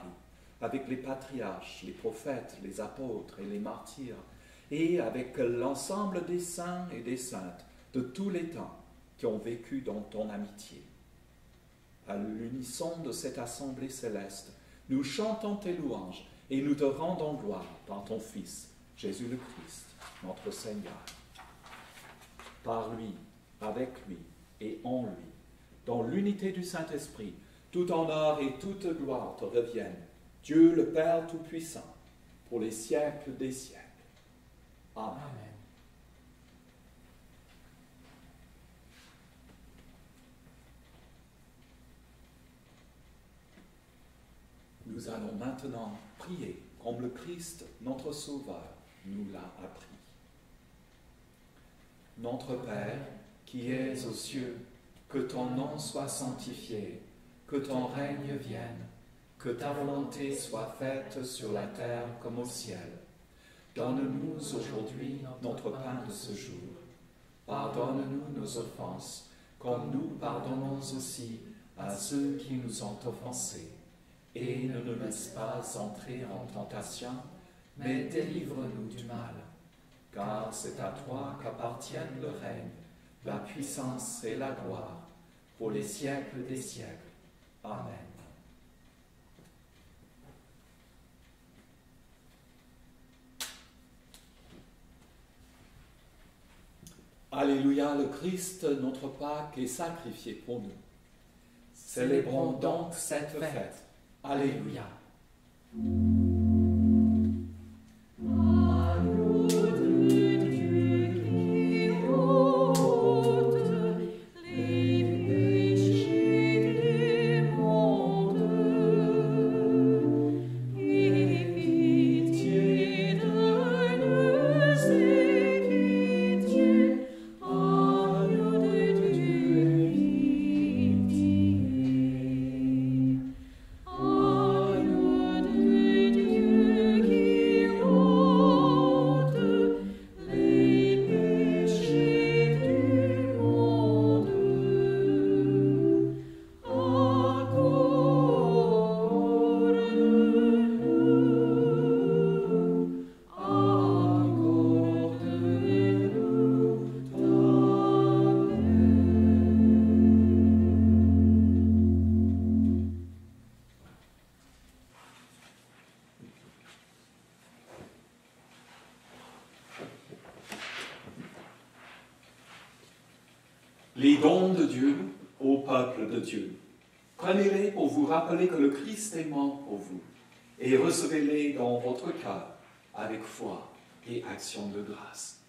avec les patriarches, les prophètes, les apôtres et les martyrs, et avec l'ensemble des saints et des saintes de tous les temps qui ont vécu dans ton amitié. À l'unisson de cette assemblée céleste, nous chantons tes louanges et nous te rendons gloire par ton Fils, Jésus le Christ, notre Seigneur. Par lui, avec lui et en lui, dans l'unité du Saint-Esprit, tout honneur et toute gloire te reviennent, Dieu le Père Tout-Puissant, pour les siècles des siècles. Amen. Nous allons maintenant prier comme le Christ, notre Sauveur, nous l'a appris. Notre Père, qui es aux cieux, que ton nom soit sanctifié, que ton règne vienne, que ta volonté soit faite sur la terre comme au ciel. Donne-nous aujourd'hui notre pain de ce jour. Pardonne-nous nos offenses, comme nous pardonnons aussi à ceux qui nous ont offensés. Et ne nous laisse pas entrer en tentation, mais délivre-nous du mal. Car c'est à toi qu'appartiennent le règne, la puissance et la gloire, pour les siècles des siècles. Amen. Alléluia, le Christ, notre Pâque, est sacrifié pour nous. Célébrons donc cette fête. Alléluia.
Amen.
Les dons de Dieu au peuple de Dieu. Prenez-les pour vous rappeler que le Christ est mort pour vous et recevez-les dans votre cœur avec foi et action de grâce.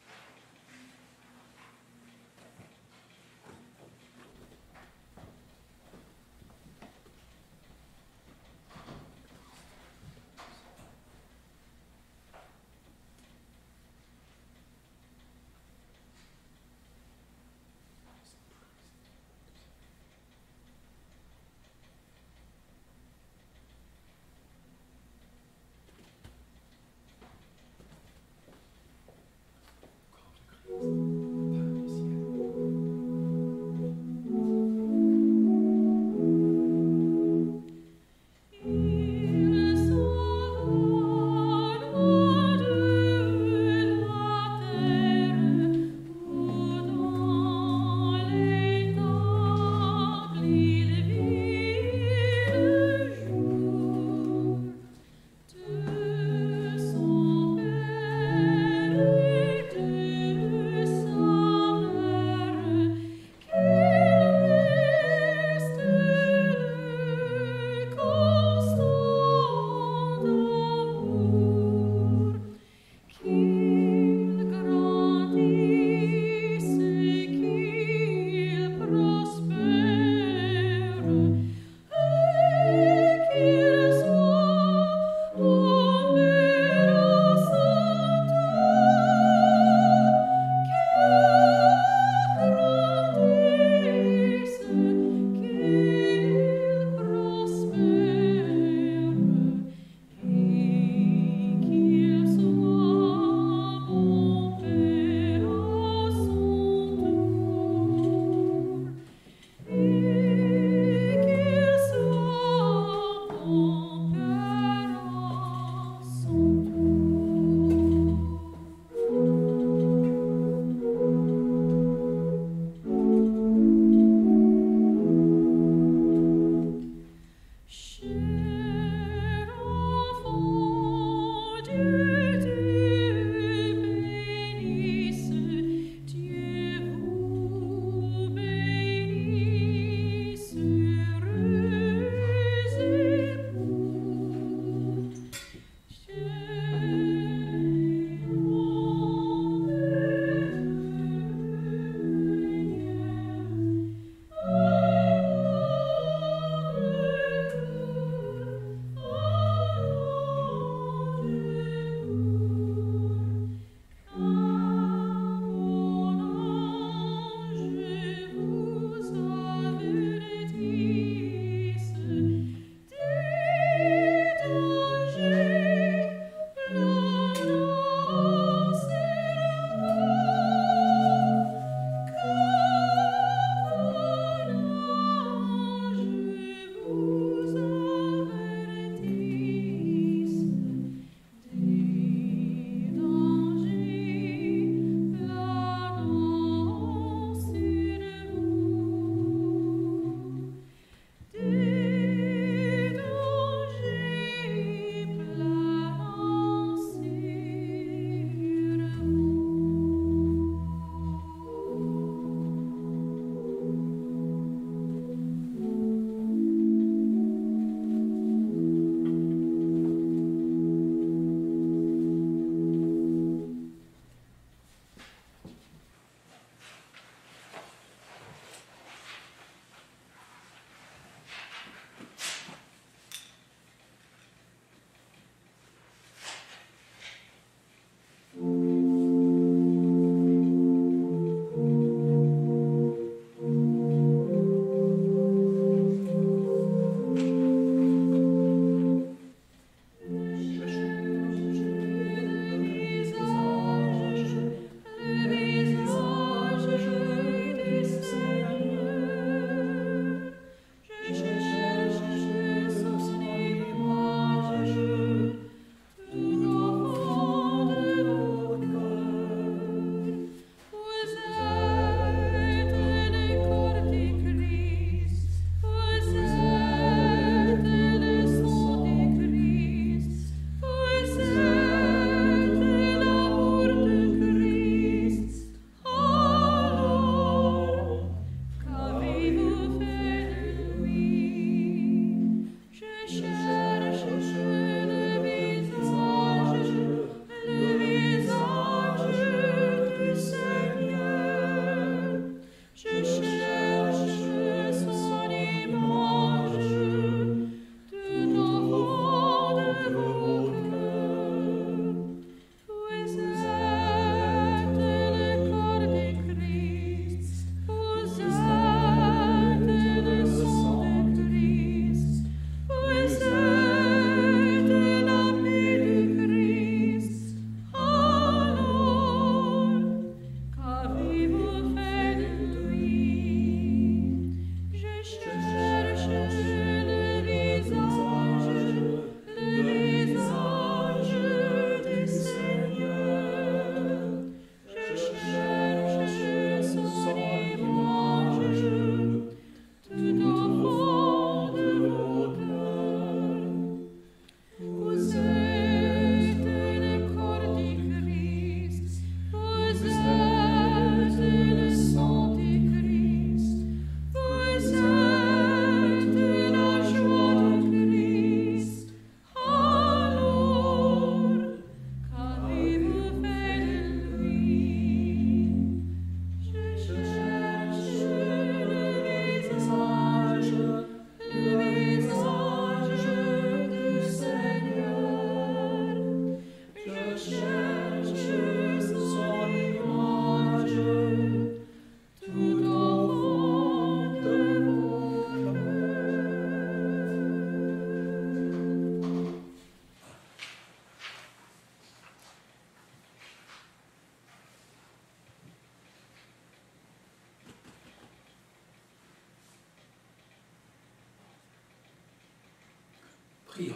Prions.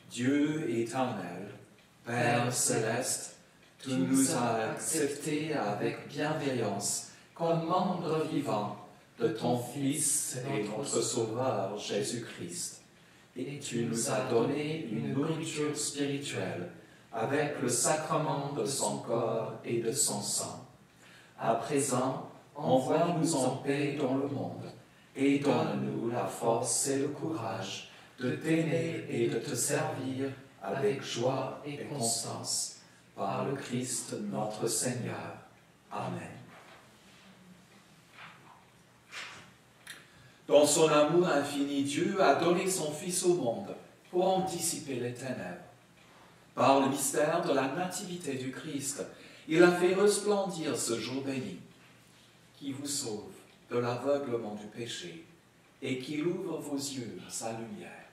Dieu éternel, Père céleste, tu nous as acceptés avec bienveillance comme membres vivants de ton Fils et notre Sauveur Jésus-Christ. Et tu nous as donné une nourriture spirituelle avec le sacrement de son corps et de son sang. À présent, envoie-nous en paix dans le monde et donne-nous la force et le courage de t'aimer et de te servir avec joie et constance. Par le Christ notre Seigneur. Amen. Dans son amour infini, Dieu a donné son Fils au monde pour en dissiper les ténèbres. Par le mystère de la nativité du Christ, il a fait resplendir ce jour béni, qui vous sauve de l'aveuglement du péché et qui ouvre vos yeux à sa lumière.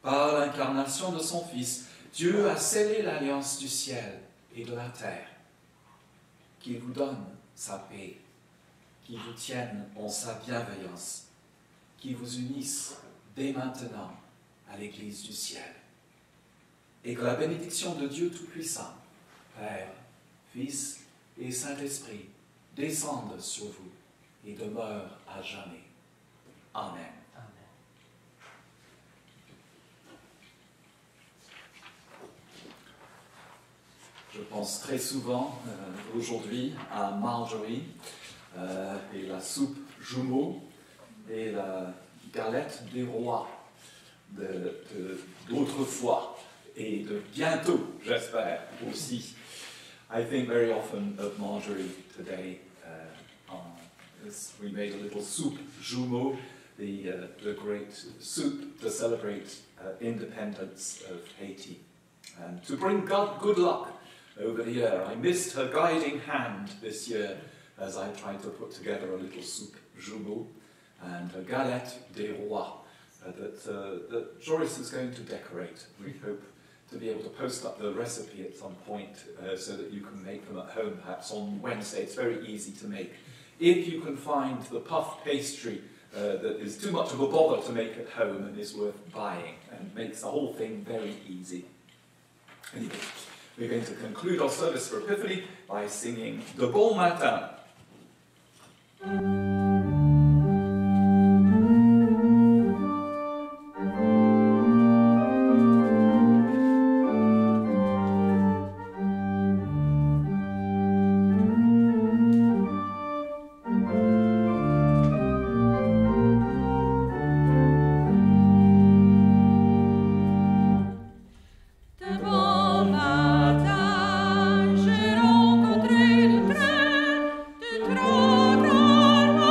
Par l'incarnation de son Fils, Dieu a scellé l'alliance du ciel et de la terre. Qu'il vous donne sa paix, qu'il vous tienne en sa bienveillance, qu'il vous unisse dès maintenant à l'Église du ciel. Et que la bénédiction de Dieu Tout-Puissant, Père, Fils et Saint-Esprit, descende sur vous et demeure à jamais. Amen. Je pense très souvent aujourd'hui à Marjorie et la soupe jumeau et la galette des rois d'autrefois et de bientôt, j'espère, aussi. I think very often of Marjorie today. We made a little soup jumeau, the great soup to celebrate independence of Haiti. And to bring good luck over the year. I missed her guiding hand this year as I tried to put together a little soup jumeau and a galette des rois that Joris is going to decorate. We hope to be able to post up the recipe at some point so that you can make them at home perhaps on Wednesday. It's very easy to make. If you can find the puff pastry that is too much of a bother to make at home and is worth buying and makes the whole thing very easy. Anyway, we're going to conclude our service for Epiphany by singing De Bon Matin.
De bon matin, j'ai rencontré le train du trop grand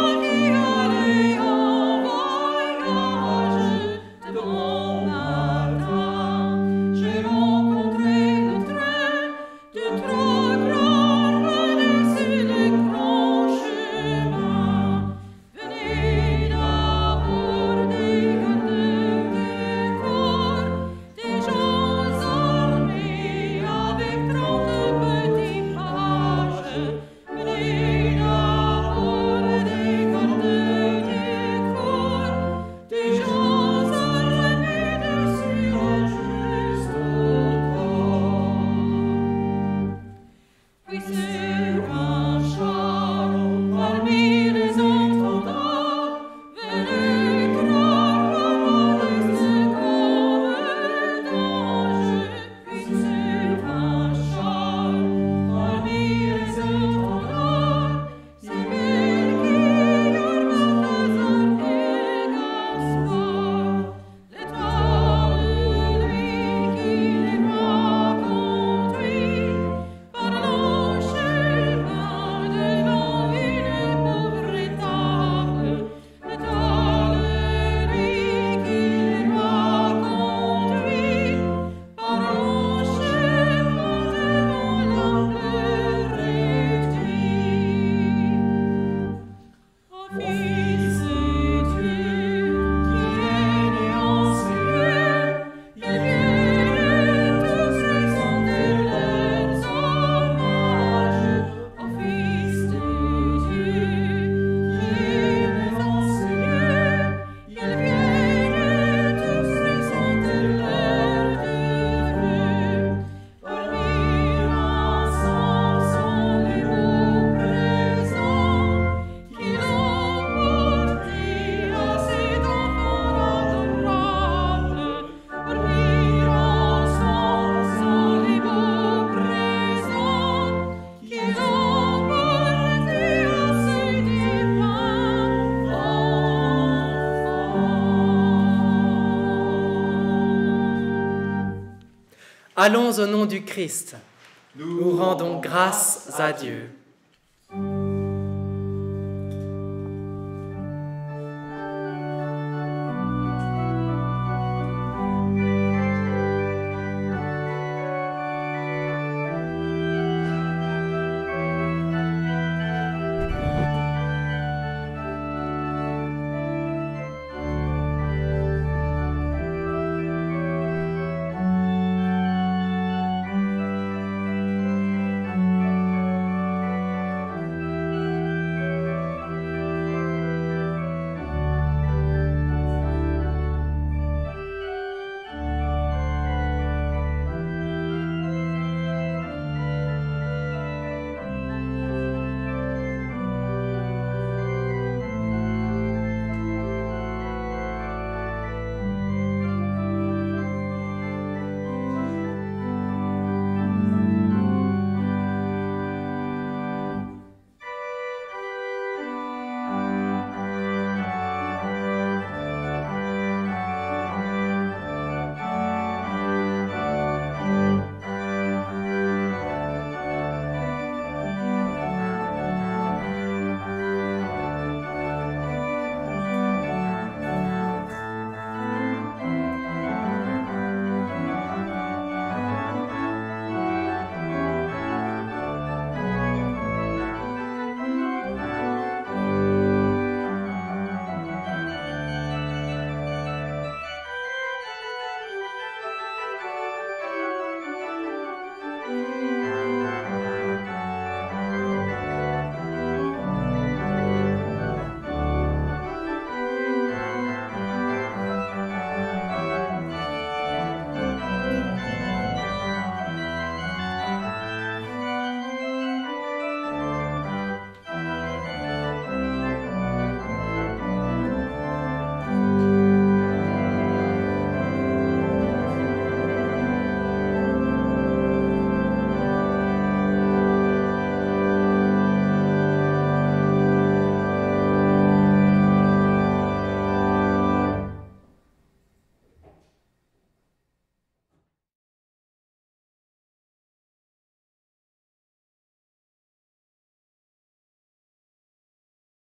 Allons au nom du Christ. Nous rendons grâce à Dieu.